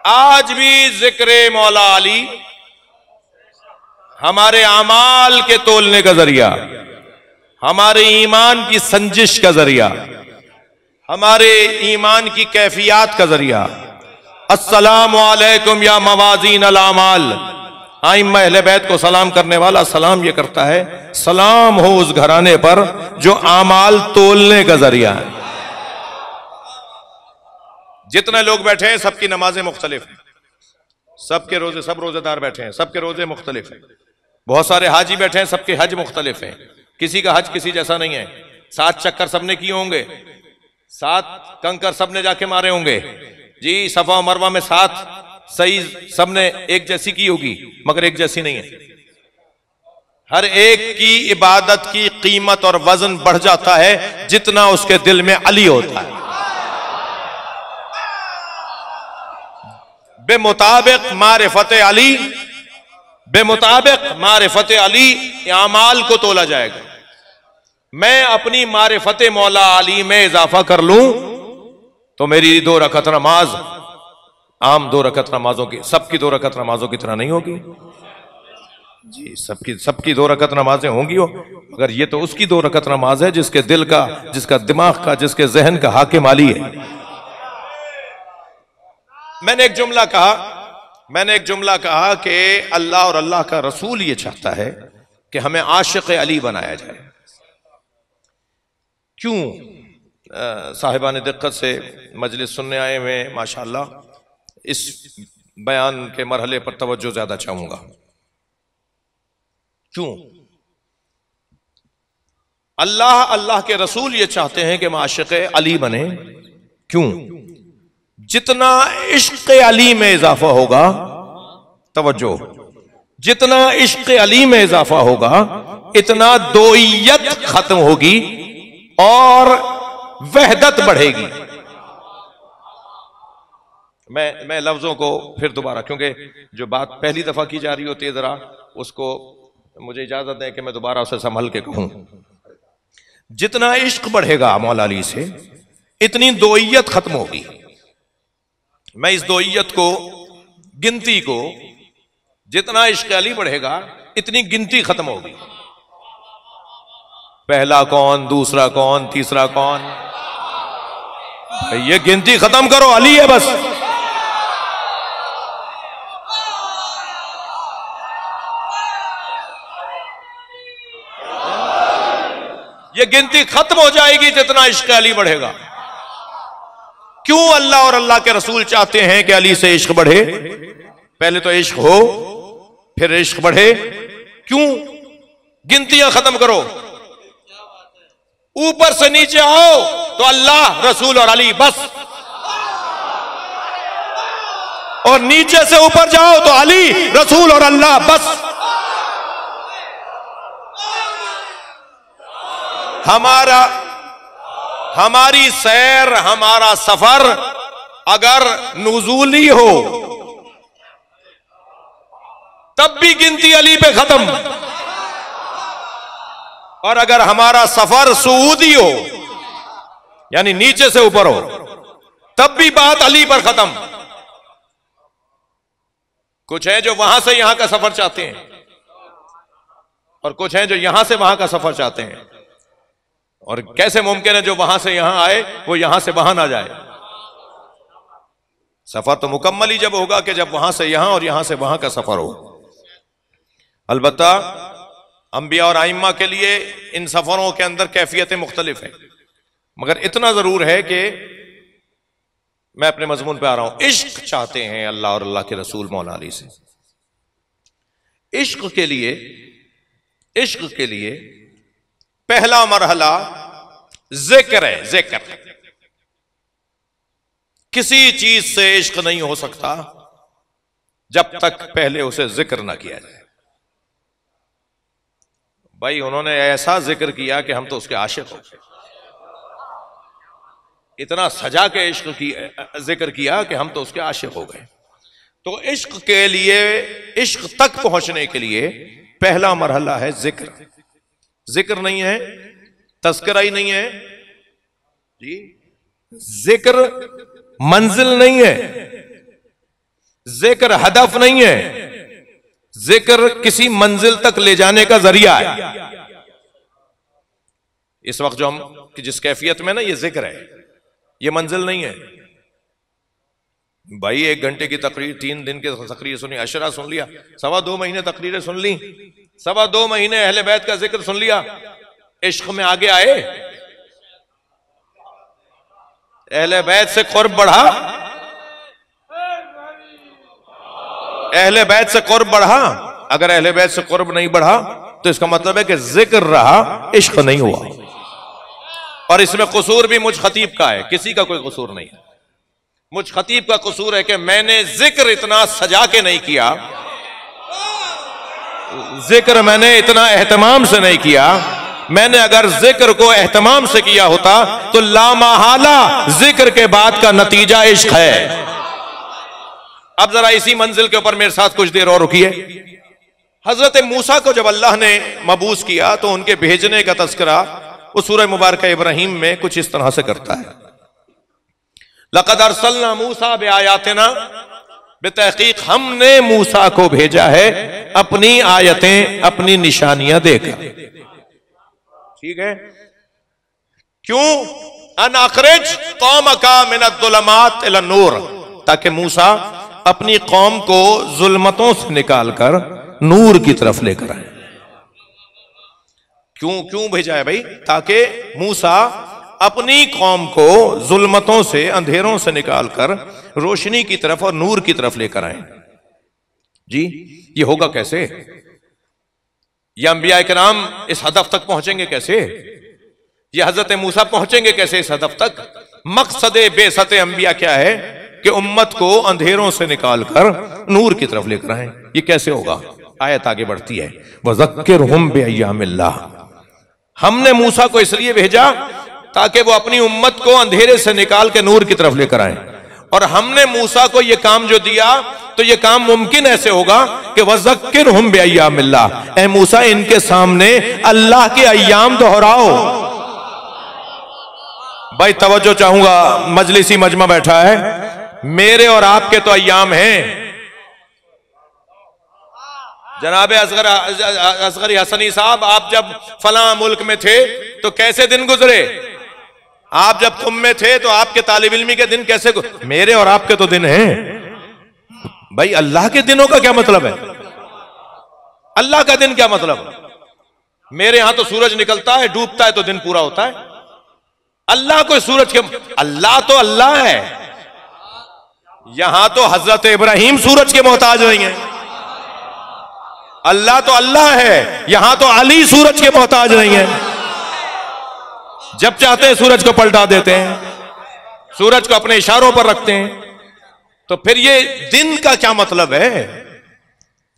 S2: आज भी जिक्र मौला अली हमारे आमाल के तोलने का जरिया, हमारे ईमान की संजिश का जरिया, हमारे ईमान की कैफियत का जरिया। अस्सलामु अलैकुम या मवाजीन अल आमाल। आइम्मा अहले बैत को सलाम करने वाला सलाम ये करता है, सलाम हो उस घराने पर जो आमाल तोलने का जरिया है। जितने लोग बैठे हैं सबकी नमाजें मुख्तलिफ हैं, सबके रोजे, सब रोजेदार बैठे हैं, सबके रोजे मुख्तलिफ हैं। बहुत सारे हाजी बैठे हैं, सबके हज मुख्तलिफ हैं, किसी का हज किसी जैसा नहीं है। 7 चक्कर सबने किए होंगे, 7 कंकर सबने जाके मारे होंगे जी। सफा मरवा में 7 सही सबने एक जैसी की होगी, मगर एक जैसी नहीं है। हर एक की इबादत की कीमत और वजन बढ़ जाता है जितना उसके दिल में अली होता है। बेमुताबिक मारिफत अली आमाल को तोला जाएगा। मैं अपनी मारिफत मौला अली में इजाफा कर लूं तो मेरी 2 रकअत नमाज आम 2 रकअत नमाजों की, सबकी 2 रकअत नमाजों की तरह नहीं होगी जी। सबकी 2 रकअत नमाजें होंगी हो, मगर ये तो उसकी 2 रकअत नमाज है जिसके दिल का, जिसका दिमाग का, जिसके जहन का हाकिम अली है। मैंने एक जुमला कहा कि अल्लाह और अल्लाह का रसूल ये चाहता है कि हमें आशिक अली बनाया जाए। क्यों? साहिबान दिक्कत से मजलिस सुनने आए हुए माशाअल्लाह, इस बयान के मरहले पर तवज्जो ज्यादा चाहूंगा। क्यों? अल्लाह के रसूल ये चाहते हैं कि हम आशिक अली बने। क्यों? जितना इश्क अली में इजाफा होगा, तवज्जो, जितना इश्क अली में इजाफा होगा इतना दोइयत खत्म होगी और वहदत बढ़ेगी। मैं लफ्जों को फिर दोबारा, क्योंकि जो बात पहली दफा की जा रही होती है जरा उसको मुझे इजाजत दें कि मैं दोबारा उसे संभल के कहूं। जितना इश्क बढ़ेगा मौला अली से इतनी दोइयत खत्म होगी। मैं इस दोइयत को, गिनती को, जितना इश्क अली बढ़ेगा इतनी गिनती खत्म होगी। पहला कौन, दूसरा कौन, तीसरा कौन, ये गिनती खत्म करो, अली है बस। ये गिनती खत्म हो जाएगी जितना इश्क अली बढ़ेगा। क्यों अल्लाह और अल्लाह के रसूल चाहते हैं कि अली से इश्क बढ़े? पहले तो इश्क हो फिर इश्क बढ़े। क्यों? गिनतियां खत्म करो, ऊपर से नीचे आओ तो अल्लाह, रसूल और अली बस, और नीचे से ऊपर जाओ तो अली, रसूल और अल्लाह बस। हमारी सैर, हमारा सफर अगर नुज़ूली हो तब भी गिनती अली पे खत्म, और अगर हमारा सफर सुऊदी हो यानी नीचे से ऊपर हो तब भी बात अली पर खत्म। कुछ है जो वहां से यहां का सफर चाहते हैं और कुछ है जो यहां से वहां का सफर चाहते हैं। और कैसे मुमकिन है जो वहां से यहां आए वो यहां से वहां ना जाए? सफर तो मुकम्मल ही जब होगा कि जब वहां से यहां और यहां से वहां का सफर हो। अलबत्ता अंबिया और आइम्मा के लिए इन सफरों के अंदर कैफियतें मुख्तलिफ हैं, मगर इतना जरूर है कि मैं अपने मजमून पे आ रहा हूं। इश्क चाहते हैं अल्लाह और अल्लाह के रसूल मौला अली से। इश्क के लिए पहला मरहला जिक्र है। जिक्र, किसी चीज से इश्क नहीं हो सकता जब तक पहले उसे जिक्र ना किया जाए। भाई उन्होंने ऐसा जिक्र किया कि हम तो उसके आशिक हो गए। इतना सजा के इश्क की जिक्र किया कि हम तो उसके आशिक हो गए। तो इश्क के लिए, इश्क तक पहुंचने के लिए पहला मरहला है जिक्र। जिक्र नहीं है, तस्करा ही नहीं है जी। जिक्र मंजिल नहीं है, जिक्र हदफ नहीं है, जिक्र किसी मंजिल तक ले जाने का जरिया है। इस वक्त जो हम जिस कैफियत में ना, ये जिक्र है, ये मंजिल नहीं है। भाई 1 घंटे की तकरीर, 3 दिन की तकरीर सुनी, अशरा सुन लिया, 2.25 महीने तकरीरें सुन ली, 2.25 महीने अहले बैत का जिक्र सुन लिया, इश्क में आगे आए, अहले बैत से कुर्ब बढ़ा, अहले बैत से कुर्ब बढ़ा। अगर अहले बैत से कुर्ब नहीं बढ़ा तो इसका मतलब है कि जिक्र रहा, इश्क नहीं हुआ। और इसमें कसूर भी मुझ खतीब का है, किसी का कोई कसूर नहीं है। मुझ खतीब का कसूर है कि मैंने जिक्र इतना सजा के नहीं किया, जिक्र मैंने इतना एहतमाम से नहीं किया। मैंने अगर जिक्र को एहतमाम से किया होता तो लामहाला जिक्र के बाद का नतीजा इश्क है। अब जरा इसी मंजिल के ऊपर मेरे साथ कुछ देर और रुकिए। हजरत मूसा को जब अल्लाह ने मबूस किया तो उनके भेजने का तस्करा वो सूरह मुबारक इब्राहीम में कुछ इस तरह से करता है, लक़द अरसलना मूसा बिआयातिना, बेतहकीक हमने मूसा को भेजा है अपनी आयतें, अपनी निशानियां देकर। ठीक है, क्यों? अन अखरिज कौमका मिनद्दुलमात इला नूर, ताकि मूसा अपनी कौम को जुल्मतों से निकालकर नूर की तरफ लेकर आए। क्यों भेजा है भाई? ताकि मूसा अपनी कौम को जुल्मतों से, अंधेरों से निकालकर रोशनी की तरफ और नूर की तरफ लेकर आए। जी, ये होगा कैसे? ये अंबिया किराम इस हदफ तक पहुंचेंगे कैसे? ये हजरत मूसा पहुंचेंगे कैसे इस हदफ तक? मकसद बेसत अंबिया क्या है कि उम्मत को अंधेरों से निकालकर नूर की तरफ लेकर आए। ये कैसे होगा? आयत आगे बढ़ती है, वज़क्किरहुम बिअय्यामिल्लाह। हमने मूसा को इसलिए भेजा ताकि वो अपनी उम्मत को अंधेरे से निकाल के नूर की तरफ लेकर आए। और हमने मूसा को यह काम जो दिया, तो यह काम मुमकिन ऐसे होगा कि वज़क्किरहुम बिअय्यामिल्लाह, ऐ मूसा इनके सामने अल्लाह के अय्याम दोहराओ। भाई तवज्जो चाहूंगा, मजलिसी मजमा बैठा है, मेरे और आपके तो अय्याम हैं। जनाब असगरी हसनी साहब, आप जब फलां मुल्क में थे तो कैसे दिन गुजरे? आप जब तुम में थे तो आपके तालिब इल्मी के दिन कैसे मेरे और आपके तो दिन हैं। भाई अल्लाह के दिनों का क्या मतलब है? अल्लाह का दिन क्या मतलब? मेरे यहां तो सूरज निकलता है, डूबता है तो दिन पूरा होता है। अल्लाह को सूरज के, अल्लाह तो अल्लाह है। यहां तो हजरत इब्राहीम सूरज के मोहताज नहीं है। अल्लाह तो अल्लाह है, यहां तो अली सूरज के मोहताज नहीं है। जब चाहते हैं सूरज को पलटा देते हैं, सूरज को अपने इशारों पर रखते हैं। तो फिर ये दिन का क्या मतलब है?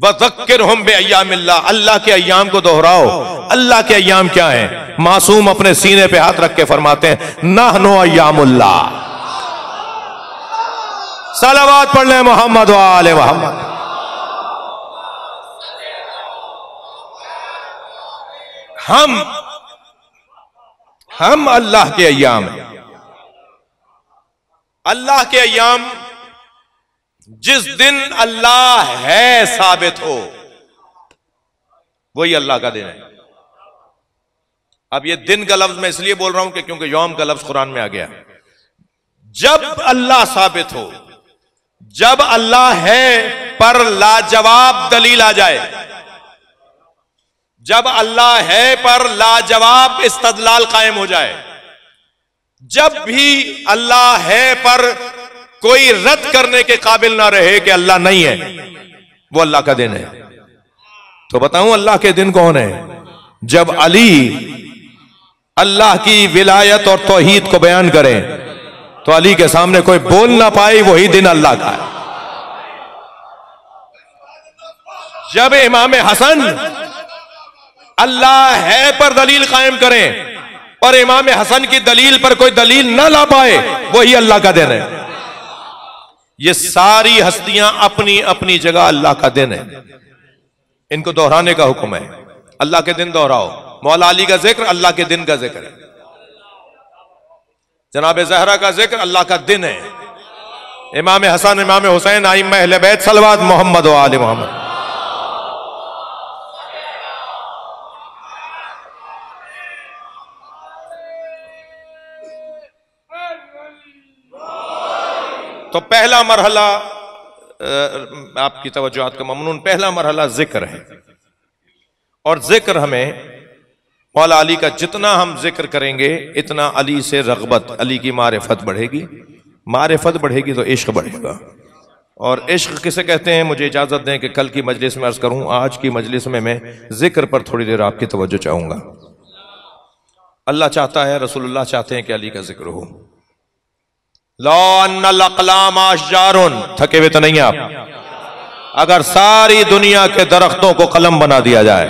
S2: वज़क्किरहुम बिअय्यामिल्लाह, अल्लाह के अय्याम को दोहराओ। अल्लाह के अय्याम क्या है? मासूम अपने सीने पे हाथ रख के फरमाते हैं, नहनु अय्यामुल्लाह। सलावत पढ़ ले मोहम्मद व आले मोहम्मद। हम अल्लाह के अय्याम हैं। अल्लाह के अय्याम जिस दिन अल्लाह है साबित हो, वही अल्लाह का दिन है। अब ये दिन का लफ्ज मैं इसलिए बोल रहा हूं कि क्योंकि यौम का लफ्ज कुरान में आ गया। जब अल्लाह साबित हो, जब अल्लाह है पर लाजवाब दलील आ जाए, जब अल्लाह है पर लाजवाब इस्तदलाल कायम हो जाए, जब भी अल्लाह है पर कोई रद्द करने के काबिल ना रहे कि अल्लाह नहीं है, वो अल्लाह का दिन है। तो बताऊं अल्लाह के दिन कौन है? जब अली अल्लाह की विलायत और तौहीद को बयान करें तो अली के सामने कोई बोल ना पाए, वही दिन अल्लाह का है। जब इमाम हसन अल्लाह है पर दलील कायम करें और इमाम हसन की दलील पर कोई दलील ना ला पाए, वही अल्लाह का दिन है। ये सारी हस्तियां अपनी अपनी जगह अल्लाह का दिन है, इनको दोहराने का हुक्म है। अल्लाह के दिन दोहराओ। मौला अली का जिक्र अल्लाह के दिन का जिक्र है, जनाब ज़हरा का जिक्र अल्लाह का दिन है, इमाम हसन इमाम हुसैन आइम्मा अहले बैत सलवात मोहम्मद व आले मोहम्मद। तो पहला मरहला, आपकी तवज्जुआत का ममनून, पहला मरहला जिक्र है। और जिक्र हमें मौला अली का जितना हम जिक्र करेंगे इतना अली से रग़बत, अली की मारिफत बढ़ेगी। मारिफत बढ़ेगी तो इश्क बढ़ेगा। और इश्क किसे कहते हैं, मुझे इजाजत दें कि कल की मजलिस में अर्ज करूं। आज की मजलिस में मैं जिक्र पर थोड़ी देर आपकी तवज्जो चाहूंगा। अल्लाह चाहता है, रसूलुल्लाह चाहते हैं कि अली का जिक्र हो। लो अन्नल अक़लाम अशजारुन, थके हुए तो नहीं आप। अगर सारी दुनिया के दरख्तों को कलम बना दिया जाए,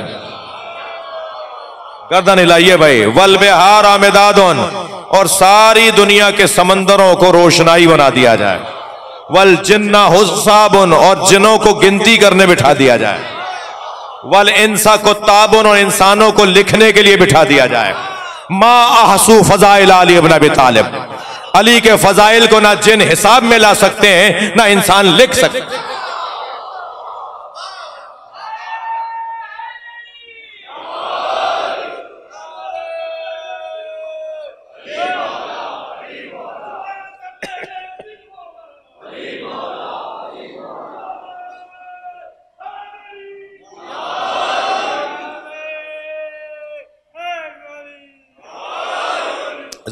S2: गर्दन हिलाइए भाई, वल बिहार आमिदादुन, और सारी दुनिया के समंदरों को रोशनाई बना दिया जाए, वल जिन्ना हुस्साबुन, और जिनों को गिनती करने बिठा दिया जाए, वल इंसा को ताबुन, और इंसानों को लिखने के लिए बिठा दिया जाए, मा अहसू फजाइल अली इब्न अबी तालिब, अली के फजाइल को ना जिन हिसाब में ला सकते हैं ना इंसान लिख सकते।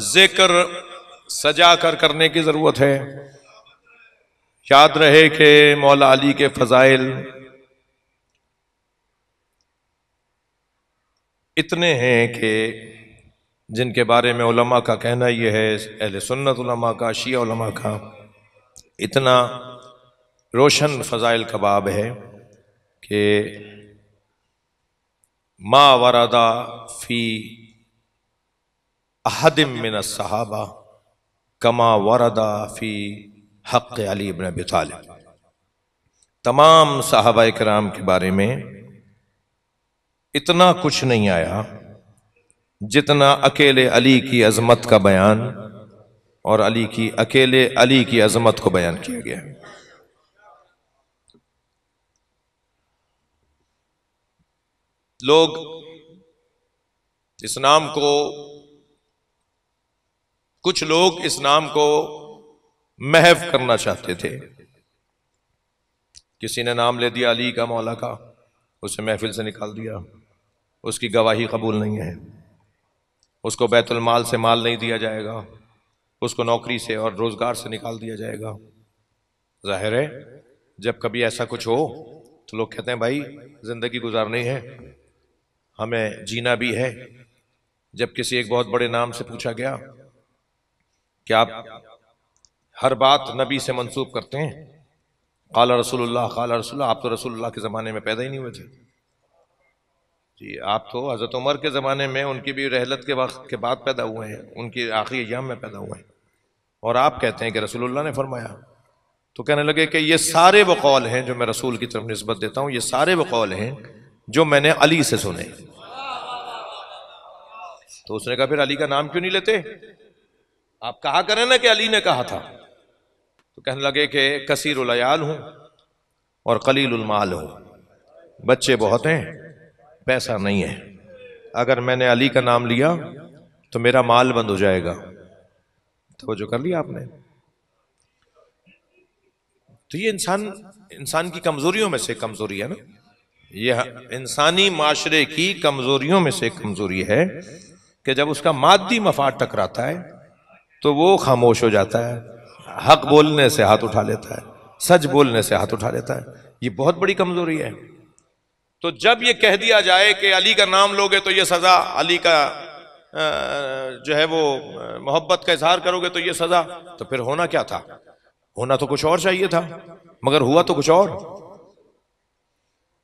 S2: जिक्र सजा कर करने की जरूरत है। याद रहे कि मौला अली के फजाइल इतने हैं कि जिनके बारे में उलमा का कहना यह है, अहले सुन्नत उलमा का, शिया उलमा का, इतना रोशन फजाइल का बाब है कि मा वरदा फी अहदिम मिन सहाबा कमा वरदा फी हक़ अली इब्न अबी तालिब। तमाम सहाबा किराम के बारे में इतना कुछ नहीं आया जितना अकेले अली की अजमत का बयान और अकेले अली की अजमत को बयान किया गया। लोग कुछ लोग इस नाम को महव करना चाहते थे। किसी ने नाम ले दिया अली का, मौला का, उसे महफिल से निकाल दिया, उसकी गवाही कबूल नहीं है, उसको बैतुल माल से माल नहीं दिया जाएगा, उसको नौकरी से और रोजगार से निकाल दिया जाएगा। जाहिर है जब कभी ऐसा कुछ हो तो लोग कहते हैं भाई जिंदगी गुजारनी है, हमें जीना भी है। जब किसी एक बहुत बड़े नाम से पूछा गया कि आप हर बात नबी से मंसूब करते हैं, काला रसूलुल्लाह काला रसूलुल्लाह, आप तो रसूलुल्लाह के ज़माने में पैदा ही नहीं हुए थे जी, आप तो हज़रत उमर के ज़माने में, उनकी भी रहलत के वक्त के बाद पैदा हुए हैं, उनकी आखिरी अय्याम में पैदा हुए हैं, और आप कहते हैं कि रसूलुल्लाह ने फरमाया। तो कहने लगे कि ये सारे वो कौल हैं जो मैं रसूल की तरफ निस्बत देता हूँ, ये सारे वो कौल हैं जो मैंने अली से सुने। तो उसने कहा फिर अली का नाम क्यों नहीं लेते, आप कहा करें ना कि अली ने कहा था। तो कहने लगे कि कसीरुल अयाल हूं और कलीलुल माल हूं, बच्चे बहुत हैं, पैसा नहीं है, अगर मैंने अली का नाम लिया तो मेरा माल बंद हो जाएगा। तो जो कर लिया आपने। तो ये इंसान की कमजोरियों में से कमजोरी है ना, ये इंसानी माशरे की कमजोरियों में से कमजोरी है कि जब उसका मादी मफाद टकराता है तो वो खामोश हो जाता है, हक बोलने से हाथ उठा लेता है, सच बोलने से हाथ उठा लेता है। ये बहुत बड़ी कमजोरी है। तो जब ये कह दिया जाए कि अली का नाम लोगे तो ये सजा, अली का जो है वो मोहब्बत का इजहार करोगे तो ये सजा, तो फिर होना क्या था? होना तो कुछ और चाहिए था, मगर हुआ तो कुछ और।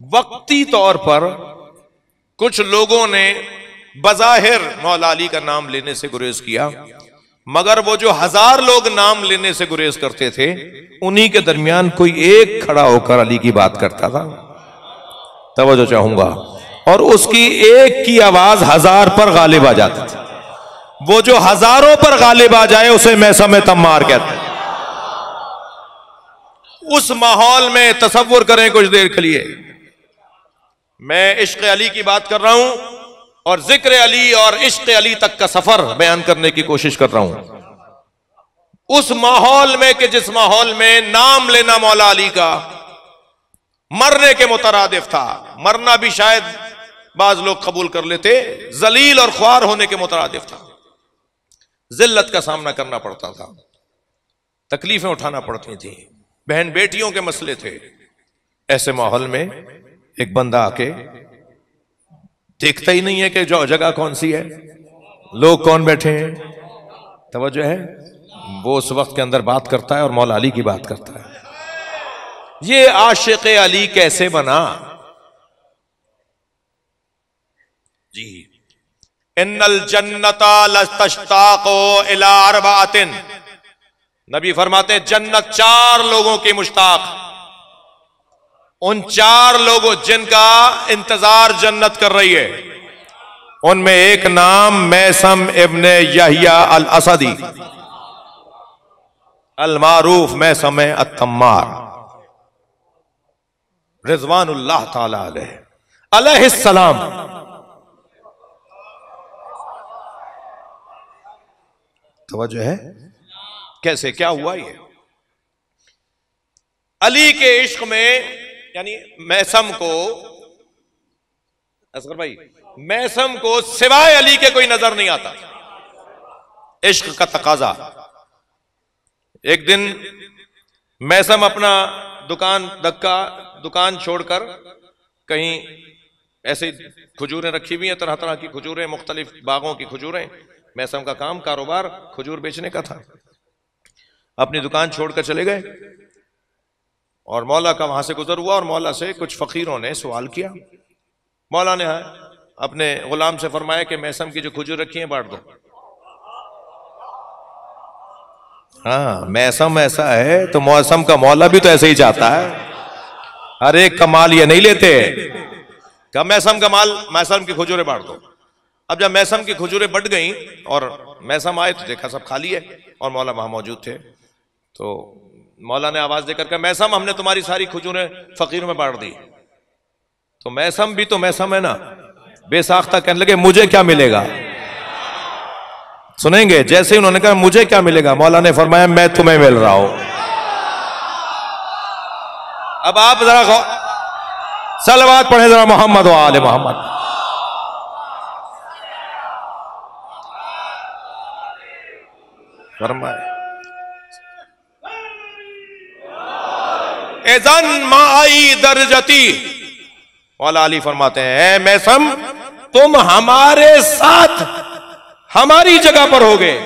S2: वक्ती तौर पर कुछ लोगों ने बज़ाहिर मौला अली का नाम लेने से गुरेज किया, मगर वो जो 1000 लोग नाम लेने से गुरेज करते थे, उन्हीं के दरमियान कोई एक खड़ा होकर अली की बात करता था। तवज्जो चाहूंगा, और उसकी एक की आवाज 1000 पर गालिब आ जाती थी। वो जो हजारों पर गालिब आ जाए उसे मैं समय तम्मार कहते हैं। उस माहौल में तसव्वुर करें कुछ देर के लिए, मैं इश्क अली की बात कर रहा हूं और जिक्र अली और इश्क अली तक का सफर बयान करने की कोशिश कर रहा हूं। उस माहौल में कि जिस माहौल में नाम लेना मौला अली का मरने के मुतरादिफ था, मरना भी शायद बाज लोग कबूल कर लेते, जलील और ख्वार होने के मुतरादिफ था। जिल्लत का सामना करना पड़ता था, तकलीफें उठाना पड़ती थी, बहन बेटियों के मसले थे। ऐसे माहौल में एक बंदा आके देखता ही नहीं है कि जो जगह कौन सी है, लोग कौन बैठे हैं, तवज्जो है, वो उस वक्त के अंदर बात करता है और मौला अली की बात करता है। ये आशिक अली कैसे बना जी? इन्नल जन्नता लस्तश्ताक़ो इला अरबातिन, नबी फरमाते हैं जन्नत 4 लोगों की मुश्ताक, उन 4 लोगों जिनका इंतजार जन्नत कर रही है। उनमें एक नाम मैसम इब्ने यहिया अल असदी अल मारूफ मैसम अत्तम्मार रिजवानुल्लाह ताला अलैहिस्सलाम। तवज्जो है कैसे क्या हुआ ये? अली के इश्क में, यानी मैसम को, असगर भाई, मैसम को सिवाय अली के कोई नजर नहीं आता। इश्क का तकाजा। एक दिन मैसम अपना दुकान छोड़कर कहीं ऐसे खजूरें रखी हुई हैं, तरह तरह की खजूरें, मुख्तलिफ बागों की खजूरें। मैसम का काम कारोबार खजूर बेचने का था। अपनी दुकान छोड़कर चले गए और मौला का वहां से गुजर हुआ और मौला से कुछ फकीरों ने सवाल किया। मौला ने अपने गुलाम से फरमाया कि मैसम की जो खजूर रखी है बांट दो। हाँ, मैसम ऐसा है तो मौसम का मौला भी तो ऐसे ही चाहता है। हर एक का माल ये नहीं लेते। कब मैसम का माल, मैसम की खजूरें बांट दो। अब जब मैसम की खजूरें बट गई और मैसम आए तो देखा सब खाली है और मौला वहां मौजूद थे। तो मौला ने आवाज देकर कहा, मैसम हमने तुम्हारी सारी खजूरें फकीरों में बांट दी। तो मैसम भी तो मैसम है ना, बेसाख्ता कहने लगे मुझे क्या मिलेगा। सुनेंगे, जैसे उन्होंने कहा मुझे क्या मिलेगा, मौला ने फरमाया मैं तुम्हें मिल रहा हूं। अब आप जरा सलवात पढ़े जरा मोहम्मद व आले मोहम्मद। फरमाए एज़न माई दर्जती, मौला अली फरमाते हैं मैसम तुम हमारे साथ हमारी जगह पर हो गए,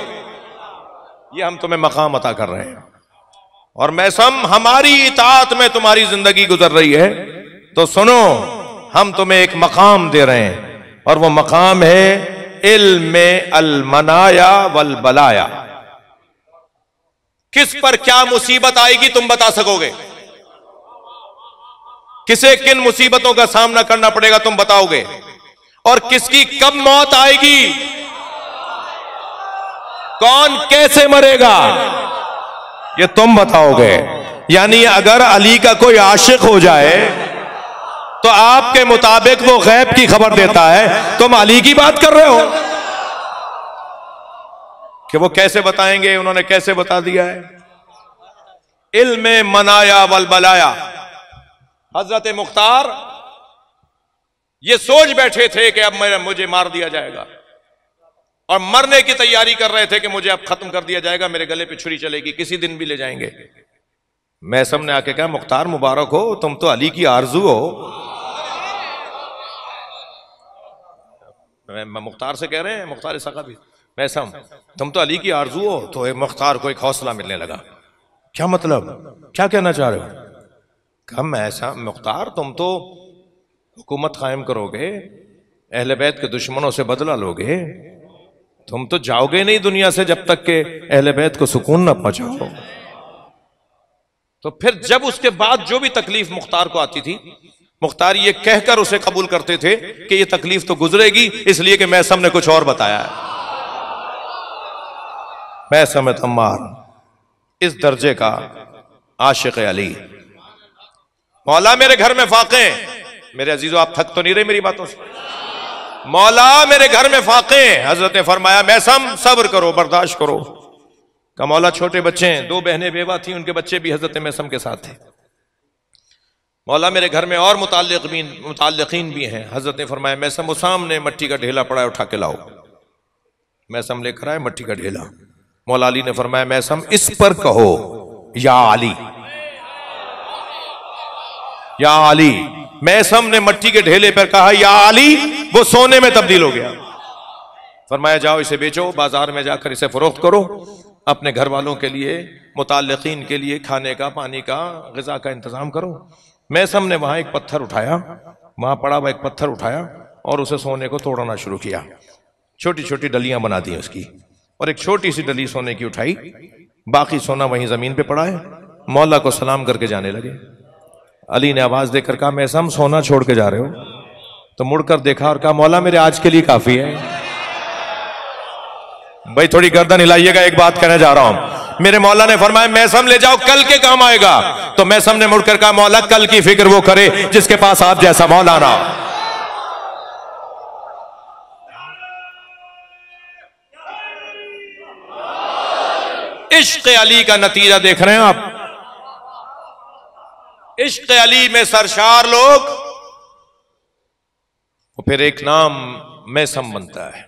S2: ये हम तुम्हें मकाम अता कर रहे हैं। और मैसम हमारी इताअत में तुम्हारी जिंदगी गुजर रही है, तो सुनो हम तुम्हें एक मकाम दे रहे हैं और वो मकाम है इल्म अल मनाया वल बलाया। किस पर क्या मुसीबत आएगी तुम बता सकोगे, किसे किन मुसीबतों का सामना करना पड़ेगा तुम बताओगे, और किसकी कब मौत आएगी, कौन कैसे मरेगा, ये तुम बताओगे। यानी अगर अली का कोई आशिक हो जाए तो आपके मुताबिक वो गैब की खबर देता है, तुम अली की बात कर रहे हो कि वो कैसे बताएंगे। उन्होंने कैसे बता दिया है, इल्म मनाया वल बलाया। हजरत मुख्तार ये सोच बैठे थे कि अब मुझे मार दिया जाएगा और मरने की तैयारी कर रहे थे कि मुझे अब खत्म कर दिया जाएगा, मेरे गले पे छुरी चलेगी, किसी दिन भी ले जाएंगे। मैसम ने आके कहा मुख्तार मुबारक हो, तुम तो अली की आरजू हो। मुख्तार से कह रहे हैं, मुख्तार सका भी, मैसम तुम तो अली की आरजू हो। तो मुख्तार को एक हौसला मिलने लगा। क्या मतलब, क्या कहना चाह रहे हो? कम ऐसा मुख्तार तुम तो हुकूमत कायम करोगे, अहले बैत के दुश्मनों से बदला लोगे, तुम तो जाओगे नहीं दुनिया से जब तक के अहले बैत को सुकून न पहुंचाओ। तो फिर जब उसके बाद जो भी तकलीफ मुख्तार को आती थी, मुख्तार ये कहकर उसे कबूल करते थे कि ये तकलीफ तो गुजरेगी, इसलिए कि मैसम ने कुछ और बताया है। मैसम अत्तम्मार इस दर्जे का आशिक अली। मौला मेरे घर में फाके, मेरे अजीजों आप थक तो नहीं रहे मेरी बातों से। मौला मेरे घर में फाके, हजरत ने फरमाया मैसम सब्र करो, बर्दाश्त करो। का मौला छोटे बच्चे हैं, 2 बहनें बेवा थी, उनके बच्चे भी हजरत मैसम के साथ थे। मौला मेरे घर में और मुताल्लिकीन भी हैं। हजरत ने फरमाया मैसम वो सामने मट्टी का ढेला पड़ा है, उठा के लाओ। मैसम लेकर आए मट्टी का ढेला। मौला अली ने फरमाया मैसम इस पर कहो या अली, या अली। मैसम ने मट्टी के ढेले पर कहा या अली, वो सोने में तब्दील हो गया। फरमाया जाओ इसे बेचो, बाजार में जाकर इसे फरोख्त करो, अपने घर वालों के लिए, मुताल्लिकीन के लिए खाने का, पानी का, ग़िज़ा का इंतजाम करो। मैसम ने वहां एक पत्थर उठाया, वहां पड़ा हुआ एक पत्थर उठाया और उसे सोने को तोड़ना शुरू किया। छोटी छोटी डलियां बना दी उसकी, और एक छोटी सी डली सोने की उठाई, बाकी सोना वहीं जमीन पे पड़ा है। मौला को सलाम करके जाने लगे। अली ने आवाज देकर कहा मैसम सोना छोड़ के जा रहे हो? तो मुड़कर देखा और कहा मौला मेरे आज के लिए काफी है। भाई थोड़ी गर्दन हिलाइएगा, एक बात कहने जा रहा हूं। मेरे मौला ने फरमाया मैसम ले जाओ, कल के काम आएगा। तो मैसम ने मुड़कर कहा मौला कल की फिक्र वो करे जिसके पास आप जैसा मौला ना हो। इश्क अली का नतीजा देख रहे हैं आप। इश्क अली में सरशार लोग, और फिर एक नाम मैसम बनता है।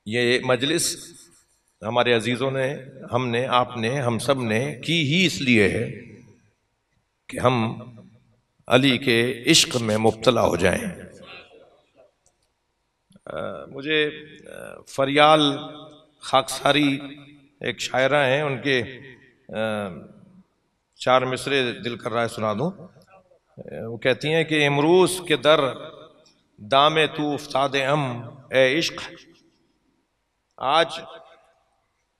S2: ये मजलिस हमारे अजीजों ने, हमने, आपने, हम सब ने की ही इसलिए है कि हम अली के इश्क में मुब्तला हो जाएं। मुझे फरियाल खाकसारी एक शायरा हैं, उनके 4 मिसरे दिल कर रहा है सुना दूं। वो कहती हैं कि इमरूस के दर दामे तू उफ्ताद हम ए इश्क, आज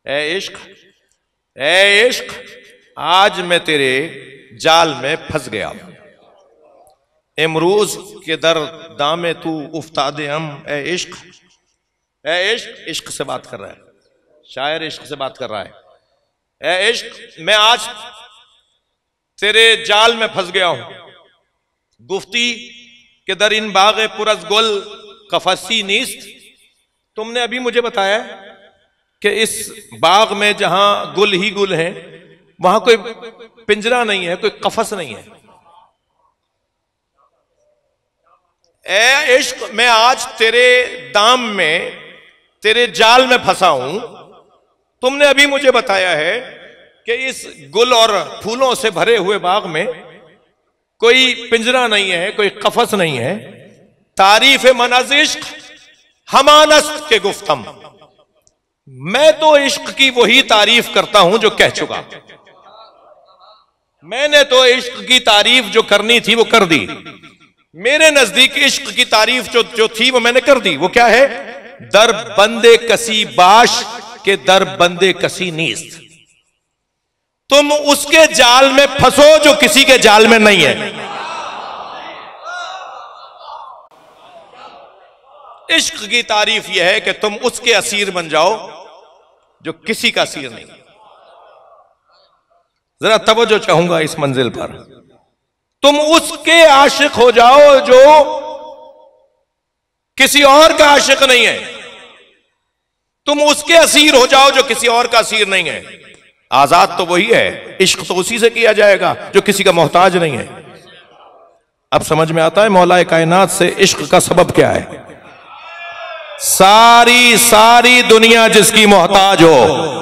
S2: ए इश्क, ए इश्क आज मैं तेरे जाल में फंस गया। इमरूस के दर दामे तू उफ्ताद हम ए इश्क, ए इश्क, इश्क से बात कर रहा है शायर, इश्क से बात कर रहा है। ए इश्क मैं आज तेरे जाल में फंस गया हूं। गुफ्ती के दर इन बागे पुरस गुल कफसी नीस्त, तुमने अभी मुझे बताया कि इस बाग में जहां गुल ही गुल है वहां कोई पिंजरा नहीं है, कोई कफस नहीं है। ए इश्क मैं आज तेरे दाम में, तेरे जाल में फंसा हूं। तुमने अभी मुझे बताया है कि इस गुल और फूलों से भरे हुए बाग में कोई पिंजरा नहीं है, कोई कफस नहीं है। तारीफ मनाज़ इश्क हमानस्त के गुफ्तम, मैं तो इश्क की वही तारीफ करता हूं जो कह चुका। मैंने तो इश्क की तारीफ जो करनी थी वो कर दी। मेरे नजदीक इश्क की तारीफ जो थी वो मैंने कर दी। वो क्या है? दर बंदे कसी बाश के दर बंदे कसी नीस्त, तुम उसके जाल में फंसो जो किसी के जाल में नहीं है। इश्क की तारीफ यह है कि तुम उसके असीर बन जाओ जो किसी का असीर नहीं। जरा तवज्जो चाहूंगा इस मंजिल पर। तुम उसके आशिक हो जाओ जो किसी और का आशिक नहीं है। तुम उसके असीर हो जाओ जो किसी और का असीर नहीं है। आजाद तो वही है, इश्क तो उसी से किया जाएगा जो किसी का मोहताज नहीं है। अब समझ में आता है मौलाए कायनात से इश्क का सबब क्या है। सारी दुनिया जिसकी मोहताज हो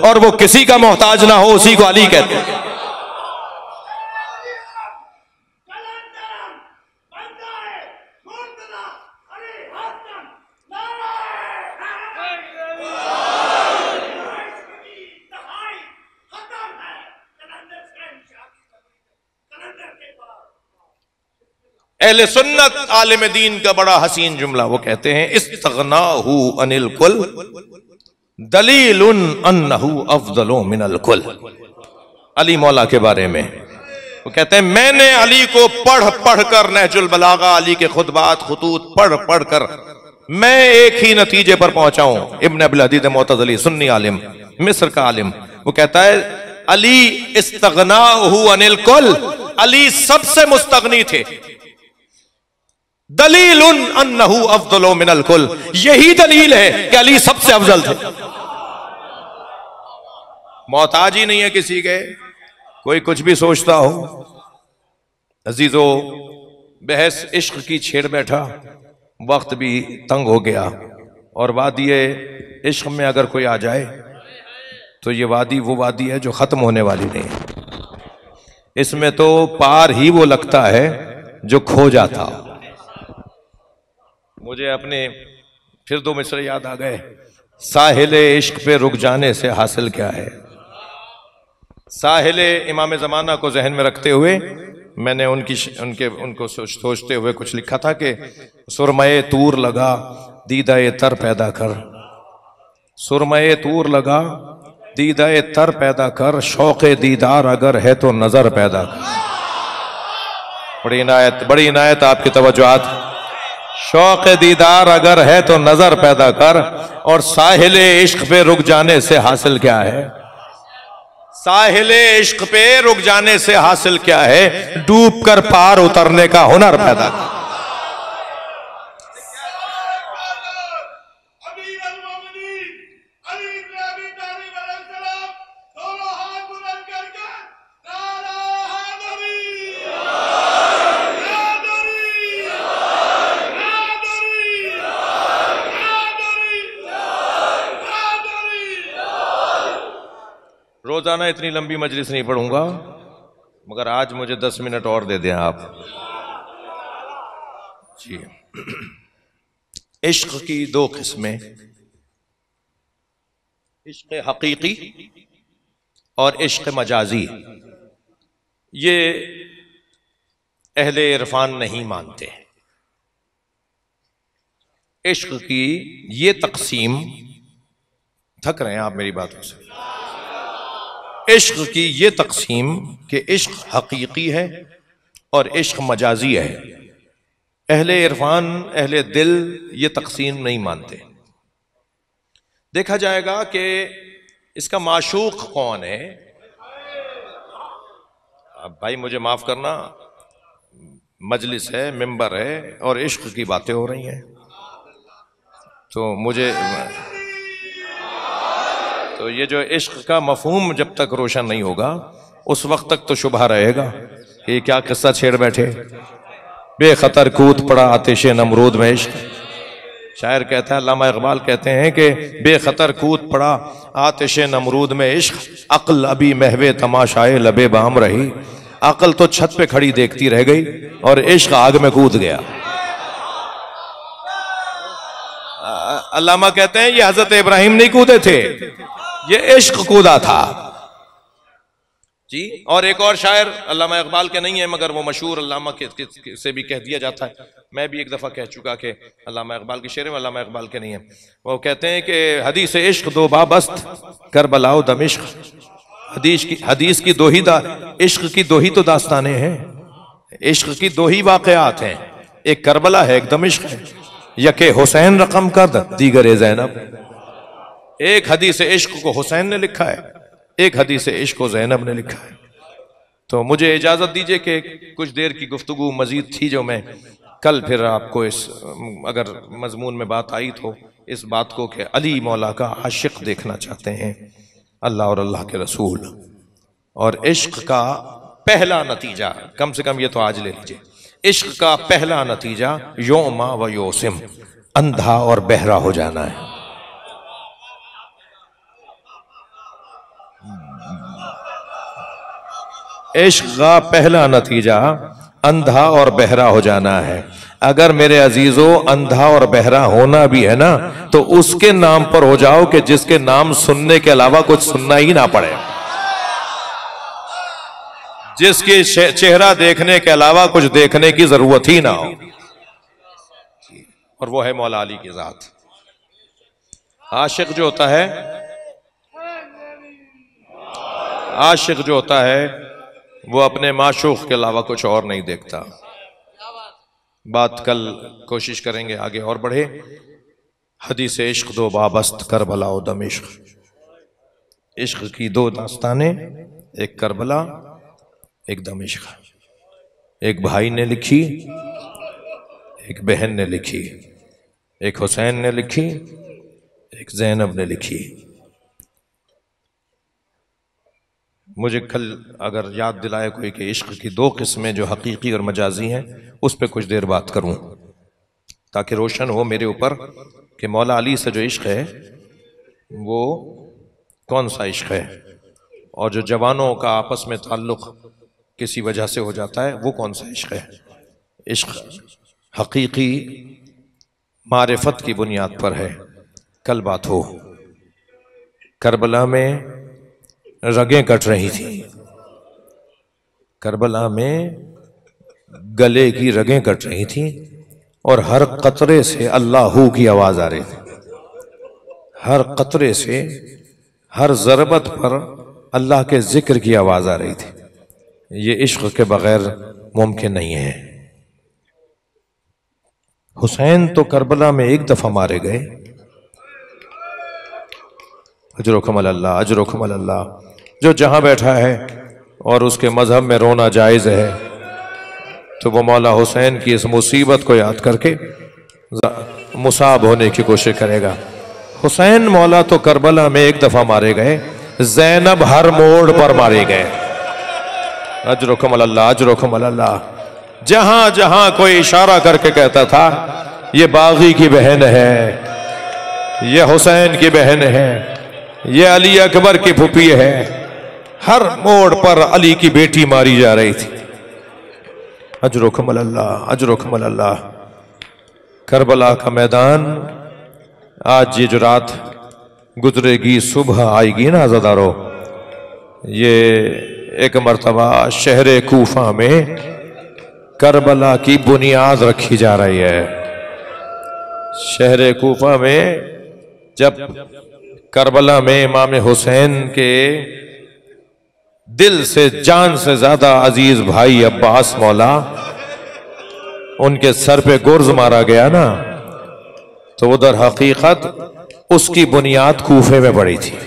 S2: और वो किसी का मोहताज ना हो, उसी को अली कहते हैं। अहले सुन्नत आलिम दीन का बड़ा हसीन जुमला, वो कहते हैं इस्तगनाहु अनिल कुल दलीलुन अन्नहु अफदलु मिनल कुल। अली मौला के बारे में वो कहते हैं मैंने अली को पढ़ कर नहजुल बलागा, अली के खुतबात खुतूत पढ़ कर मैं एक ही नतीजे पर पहुंचा हूं। इब्न अबुल हदीद मुअतज़िली सुन्नी आलिम, मिस्र का आलिम, वो कहता है अली इस्तगनाहु अनिल कुल, अली सबसे मुस्तगनी थे। दलीलुन अन्नहु अफदलु मिनल कुल, यही दलील है कि अली सबसे अफजल थे। मोहताज ही नहीं है किसी के, कोई कुछ भी सोचता हो। अजीजो, बहस इश्क की छेड़ बैठा, वक्त भी तंग हो गया और वादी इश्क में अगर कोई आ जाए तो ये वादी वो वादी है जो खत्म होने वाली नहीं है। इसमें तो पार ही वो लगता है जो खो जाता। मुझे अपने फिर 2 मिसरे याद आ गए। साहिले इश्क पे रुक जाने से हासिल क्या है। साहिले इमाम ज़माना को जहन में रखते हुए मैंने उनको सोचते हुए कुछ लिखा था कि सुरमये तूर लगा दीदाए तर पैदा कर, सुरमये तूर लगा दीदाए तर पैदा कर, शौक़े दीदार अगर है तो नजर पैदा कर। बड़ी इनायत आपकी तवज्जुआत। शौक दीदार अगर है तो नजर पैदा कर, और साहिल इश्क पे रुक जाने से हासिल क्या है? साहिल इश्क पे रुक जाने से हासिल क्या है? डूब कर पार उतरने का हुनर पैदा कर। रोजाना इतनी लंबी मजलिस नहीं पढ़ूंगा, मगर आज मुझे 10 मिनट और दे दें आप जी। इश्क की दो किस्में, इश्क हकीकी और इश्क मजाजी। ये अहले इरफान नहीं मानते। इश्क की ये तकसीम, थक रहे हैं आप मेरी बातों से, इश्क की ये तकसीम कि इश्क हकीकी है और इश्क मजाजी है, अहले इरफान अहले दिल ये तकसीम नहीं मानते। देखा जाएगा कि इसका माशूक कौन है। अब भाई मुझे माफ करना, मजलिस है, मिंबर है और इश्क की बातें हो रही हैं, तो ये जो इश्क का मफहूम जब तक रोशन नहीं होगा उस वक्त तक तो शुबहा रहेगा कि क्या किस्सा छेड़ बैठे। बेखतर कूद पड़ा आतिशे नमरूद में इश्क। शायर कहता है, अल्लामा इकबाल कहते हैं कि बेखतर कूद पड़ा आतिशे नमरूद में इश्क, अक्ल अभी महवे तमाशाए लबे बाम रही। अक्ल तो छत पे खड़ी देखती रह गई और इश्क आग में कूद गया। अल्लामा कहते हैं ये हजरत इब्राहिम नहीं कूदे थे, ये इश्क कूदा था जी। और एक और शायर अल्लामा इकबाल के नहीं है मगर वो मशहूर अल्लामा के से भी कह दिया जाता है, मैं भी एक दफा कह चुका कि अल्लामा इकबाल के शेर में, अल्लामा इकबाल के नहीं है। वो कहते हैं कि हदीस इश्क दो बाबस्त करबलाओ दमिश्क। हदीस की दो ही इश्क की दो ही तो दास्तानें हैं, इश्क की दो ही वाकयात हैं, एक करबला है एक दमिश्क है। यके हुसैन रकम कर दीगर ज़ैनब। एक हदीस इश्क को हुसैन ने लिखा है, एक हदीस इश्क को ज़ैनब ने लिखा है। तो मुझे इजाजत दीजिए कि कुछ देर की गुफ्तगू मजीद थी जो मैं कल फिर आपको इस, अगर मजमून में बात आई तो इस बात को कि अली मौला का आशिक देखना चाहते हैं, अल्लाह और अल्लाह के रसूल। और इश्क का पहला नतीजा, कम से कम ये तो आज ले लीजिए, इश्क का पहला नतीजा योमा व योसिम, अंधा और बहरा हो जाना है। इश्क का पहला नतीजा अंधा और बहरा हो जाना है। अगर मेरे अजीजों अंधा और बहरा होना भी है ना तो उसके नाम पर हो जाओ कि जिसके नाम सुनने के अलावा कुछ सुनना ही ना पड़े, जिसके चेहरा देखने के अलावा कुछ देखने की जरूरत ही ना हो, और वो है मौला अली की जात। आशिक जो होता है, आशिक जो होता है वो अपने माशूक के अलावा कुछ और नहीं देखता। बात कल कोशिश करेंगे आगे और बढ़े। हदीस इश्क दो बाबस्त करबला और दमिश्क। इश्क की दो दास्तानें, एक करबला एक दमिश्क। एक भाई ने लिखी, एक बहन ने लिखी, एक हुसैन ने लिखी, एक ज़ैनब ने लिखी। मुझे कल अगर याद दिलाए कोई कि इश्क की दो किस्में जो हकीकी और मजाजी हैं, उस पर कुछ देर बात करूं ताकि रोशन हो मेरे ऊपर कि मौला अली से जो इश्क है वो कौन सा इश्क है, और जो जवानों का आपस में ताल्लुक़ किसी वजह से हो जाता है वो कौन सा इश्क है। इश्क हकीकी मारिफत की बुनियाद पर है। कल बात हो, करबला में रगें कट रही थी, करबला में गले की रगें कट रही थी और हर कतरे से अल्लाहू की आवाज आ रही थी। हर कतरे से, हर ज़रबत पर अल्लाह के जिक्र की आवाज आ रही थी। ये इश्क के बगैर मुमकिन नहीं है। हुसैन तो करबला में एक दफा मारे गए। अजरुकुम अल्लाह, अजरुकुम अल्लाह। जो जहां बैठा है और उसके मजहब में रोना जायज है तो वो मौला हुसैन की इस मुसीबत को याद करके मुसाब होने की कोशिश करेगा। हुसैन मौला तो करबला में एक दफा मारे गए, ज़ैनब हर मोड़ पर मारे गए। अजरुकुम अल्लाह, अजरुकुम अल्लाह। जहां जहां कोई इशारा करके कहता था ये बागी की बहन है, ये हुसैन की बहन है, ये अली अकबर की फूफी है, हर मोड़ पर अली की बेटी मारी जा रही थी। अजरुकुम अल्लाह, अजरुकुम अल्लाह। करबला का मैदान आज ये जो रात गुजरेगी, सुबह आएगी ना अज़ादारो, ये एक मर्तबा शहर कूफा में करबला की बुनियाद रखी जा रही है। शहर कूफा में जब करबला में इमाम हुसैन के दिल से जान से ज्यादा अजीज भाई अब्बास मौला, उनके सर पे गुर्ज मारा गया ना, तो उधर हकीकत उसकी बुनियाद कूफे में पड़ी थी।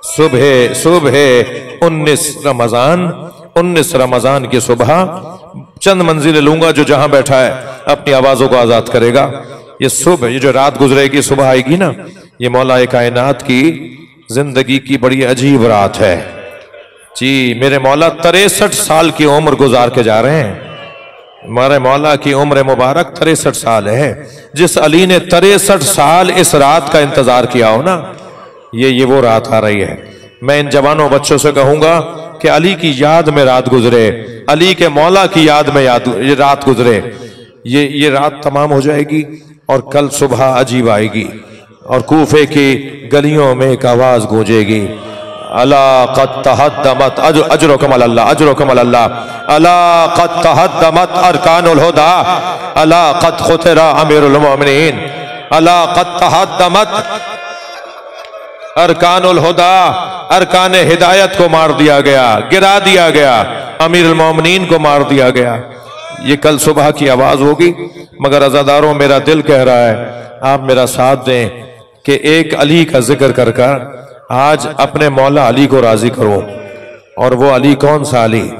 S2: सुबह सुबह 19 रमजान की सुबह, चंद मंजिलें लूंगा, जो जहां बैठा है अपनी आवाजों को आजाद करेगा। ये सुबह, ये जो रात गुजरेगी, सुबह आएगी ना, ये मौला कायनात की जिंदगी की बड़ी अजीब रात है जी। मेरे मौला 63 साल की उम्र गुजार के जा रहे हैं। हमारे मौला की उम्र मुबारक 63 साल है। जिस अली ने 63 साल इस रात का इंतजार किया हो ना, ये वो रात आ रही है। मैं इन जवानों बच्चों से कहूंगा कि अली की याद में रात गुजरे, अली के मौला की याद में ये रात गुजरे। ये रात तमाम हो जाएगी और कल सुबह अजीब आएगी और कूफे की गलियों में एक आवाज गूंजेगी, अला क़द तहद्दमत अजरुकुम अल्लाह, अजरुकुम अल्लाह, अला क़द तहद्दमत अरकानुल हुदा, अला क़द खुतिरा अमीरुल मोमिनीन, अला क़द तहद्दमत अरकानुल हुदा। अरकान हिदायत को मार दिया गया, गिरा दिया गया, अमीरुल मोमिनीन को मार दिया गया। ये कल सुबह की आवाज होगी। मगर अज़ादारों, मेरा दिल कह रहा है आप मेरा साथ दें कि एक अली का जिक्र कर कर आज अपने मौला अली को राजी करो। और वो अली कौन सा अली?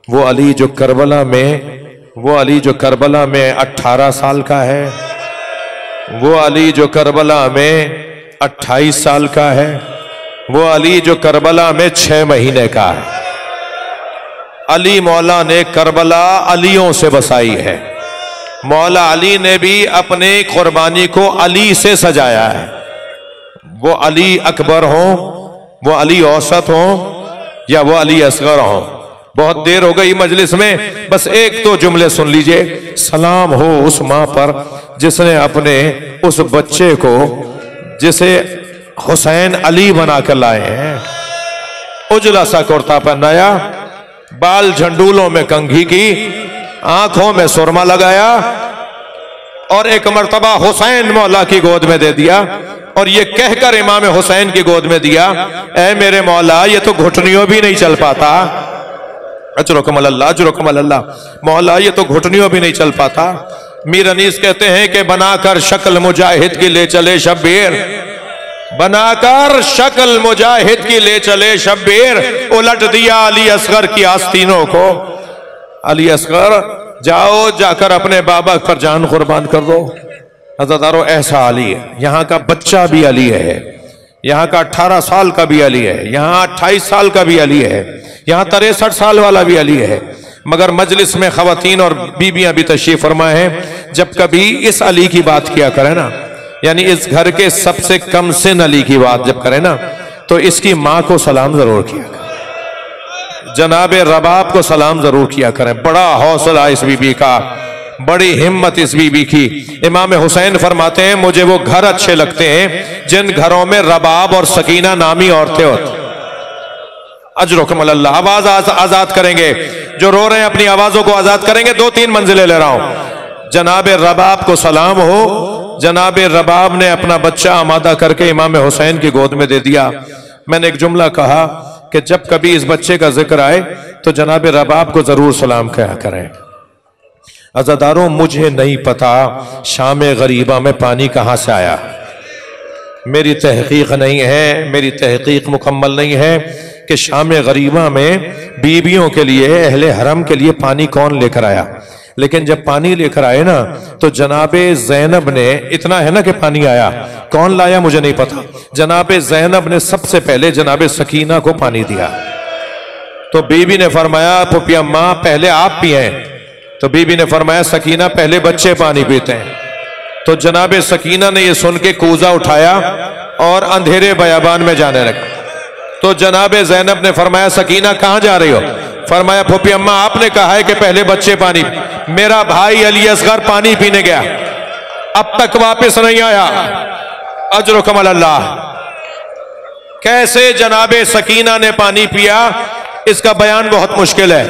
S2: वो अली जो करबला में 18 साल का है, वो अली जो करबला में 28 साल का है, वो अली जो करबला में 6 महीने का है। अली मौला ने करबला अलियों से बसाई है। मौला अली ने भी अपने कुर्बानी को अली से सजाया है। वो अली अकबर हो, वो अली औसत हो, या वो अली असगर हो। बहुत देर हो गई मजलिस में, बस एक तो जुमले सुन लीजिए। सलाम हो उस मां पर जिसने अपने उस बच्चे को, जिसे हुसैन अली बना कर लाए हैं, उजला सा कुर्ता पहनाया, बाल झंडूलों में कंघी की, आंखों में सुरमा लगाया और एक मर्तबा हुसैन मौला की गोद में दे दिया और ये कहकर इमाम हुसैन की गोद में दिया, ऐ मेरे मौला, ये तो घुटनियों भी नहीं चल पाता। अजरुकुम अल्लाह, अजरुकुम अल्लाह। मौला, ये तो घुटनियों भी नहीं चल पाता। मीर अनीस कहते हैं कि बनाकर शक्ल मुजाहिद की ले चले शब्बीर, बनाकर शक्ल मुजाहिद की ले चले शब्बीर, उलट दिया अली असगर की आस्तीनों को। अली असगर, जाओ जाकर अपने बाबा पर जान कुर्बान कर दो। अज़ादारो, ऐसा अली है। यहाँ का बच्चा भी अली है, यहाँ का 18 साल का भी अली है, यहाँ 28 साल का भी अली है, यहाँ 63 साल वाला भी अली है। मगर मजलिस में खवातीन और बीबियां भी तशरीफ फरमा है। जब कभी इस अली की बात किया करें ना, यानी इस घर के सबसे कम सिन अली की बात जब करें ना, तो इसकी माँ को सलाम जरूर किया करें, जनाबे रबाब को सलाम जरूर किया करें। बड़ा हौसला इस बीबी का, बड़ी हिम्मत इस बीबी की। इमाम हुसैन फरमाते हैं, मुझे वो घर अच्छे लगते हैं जिन घरों में रबाब और सकीना नामी औरतें होती। अजरुकुम अल्लाह। आवाज आजाद करेंगे, जो रो रहे हैं अपनी आवाजों को आजाद करेंगे। 2-3 मंजिलें ले रहा हूं। जनाबे रबाब को सलाम हो। जनाबे रबाब ने अपना बच्चा आमादा करके इमाम हुसैन की गोद में दे दिया। मैंने एक जुमला कहा कि जब कभी इस बच्चे का जिक्र आए तो जनाब रबाब को जरूर सलाम कहा करें। अज़ादारों, मुझे नहीं पता शाम गरीबा में पानी कहाँ से आया, मेरी तहकीक नहीं है, मेरी तहकीक मुकम्मल नहीं है कि शाम गरीबा में बीवियों के लिए, अहले हरम के लिए पानी कौन लेकर आया। लेकिन जब पानी लेकर आए ना तो जनाबे ज़ैनब ने, इतना है ना कि पानी आया, कौन लाया मुझे नहीं पता, जनाबे ज़ैनब ने सबसे पहले जनाबे सकीना को पानी दिया। तो बीबी ने फरमाया पुप्पी अम्मा पहले आप पिए, तो बीबी ने फरमाया सकीना पहले बच्चे पानी पीते हैं। तो जनाबे सकीना ने यह सुन के कूजा उठाया और अंधेरे बयाबान में जाने लगा। तो जनाबे ज़ैनब ने फरमाया सकीना कहां जा रही हो? फरमाया पुप्पी अम्मा आपने कहा है कि पहले बच्चे पानी, मेरा भाई अली असगर पानी पीने गया, अब तक वापस नहीं आया, अजर कमल अल्लाह। कैसे जनाबे सकीना ने पानी पिया इसका बयान बहुत मुश्किल है।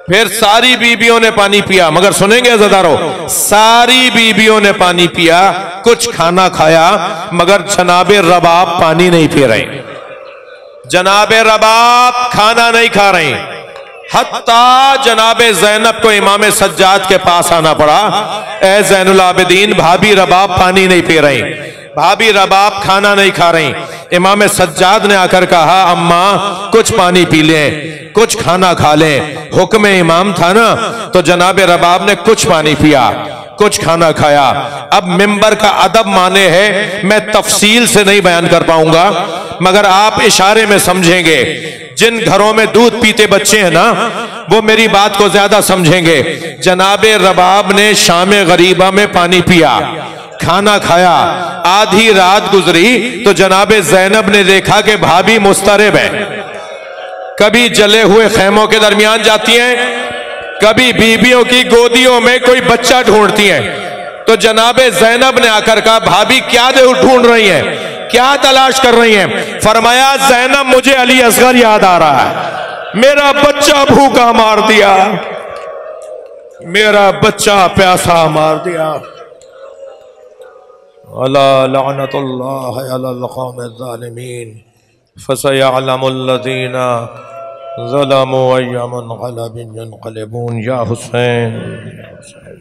S2: फिर सारी बीबियों ने पानी पिया, मगर सुनेंगे अज़ादारों, सारी बीबियों ने पानी पिया, कुछ खाना खाया, मगर जनाबे रबाब पानी नहीं पी रहे, जनाबे रबाब खाना नहीं खा रहे। हत्ता जनाबे ज़ैनब को इमाम सज्जाद के पास आना पड़ा, ए ज़ैनुल आबिदीन भाभी रबाब पानी नहीं पी रही, भाभी रबाब खाना नहीं खा रही। इमाम सज्जाद ने आकर कहा अम्मा कुछ पानी पी लें, कुछ खाना खा लें, हुक्म इमाम था ना। तो जनाबे रबाब ने कुछ पानी पिया, कुछ खाना खाया। अब मिंबर का अदब माने है, मैं तफसील से नहीं बयान कर पाऊंगा, मगर आप इशारे में समझेंगे। जिन घरों में दूध पीते बच्चे हैं ना, वो मेरी बात को ज्यादा समझेंगे। जनाबे रबाब ने शाम गरीबा में पानी पिया, खाना खाया, आधी रात गुजरी तो जनाबे ज़ैनब ने देखा कि भाभी मुस्तरिब है, कभी जले हुए खेमों के दरमियान जाती हैं, कभी बीबियों की गोदियों में कोई बच्चा ढूंढती हैं। तो जनाबे ज़ैनब ने आकर कहा भाभी क्या ढूंढ रही हैं, क्या तलाश कर रही हैं? फरमाया ज़ैनब मुझे अली असगर याद आ रहा है, मेरा बच्चा भूखा मार दिया, मेरा बच्चा प्यासा मार दिया। अला लअनतुल्लाह अलल कौमिज़ ज़ालिमीन फसयअलमुल्लज़ीना ज़लमू अय्युम मुनक़लिबिन यनक़लिबून। या हुसैन, या हुसैन।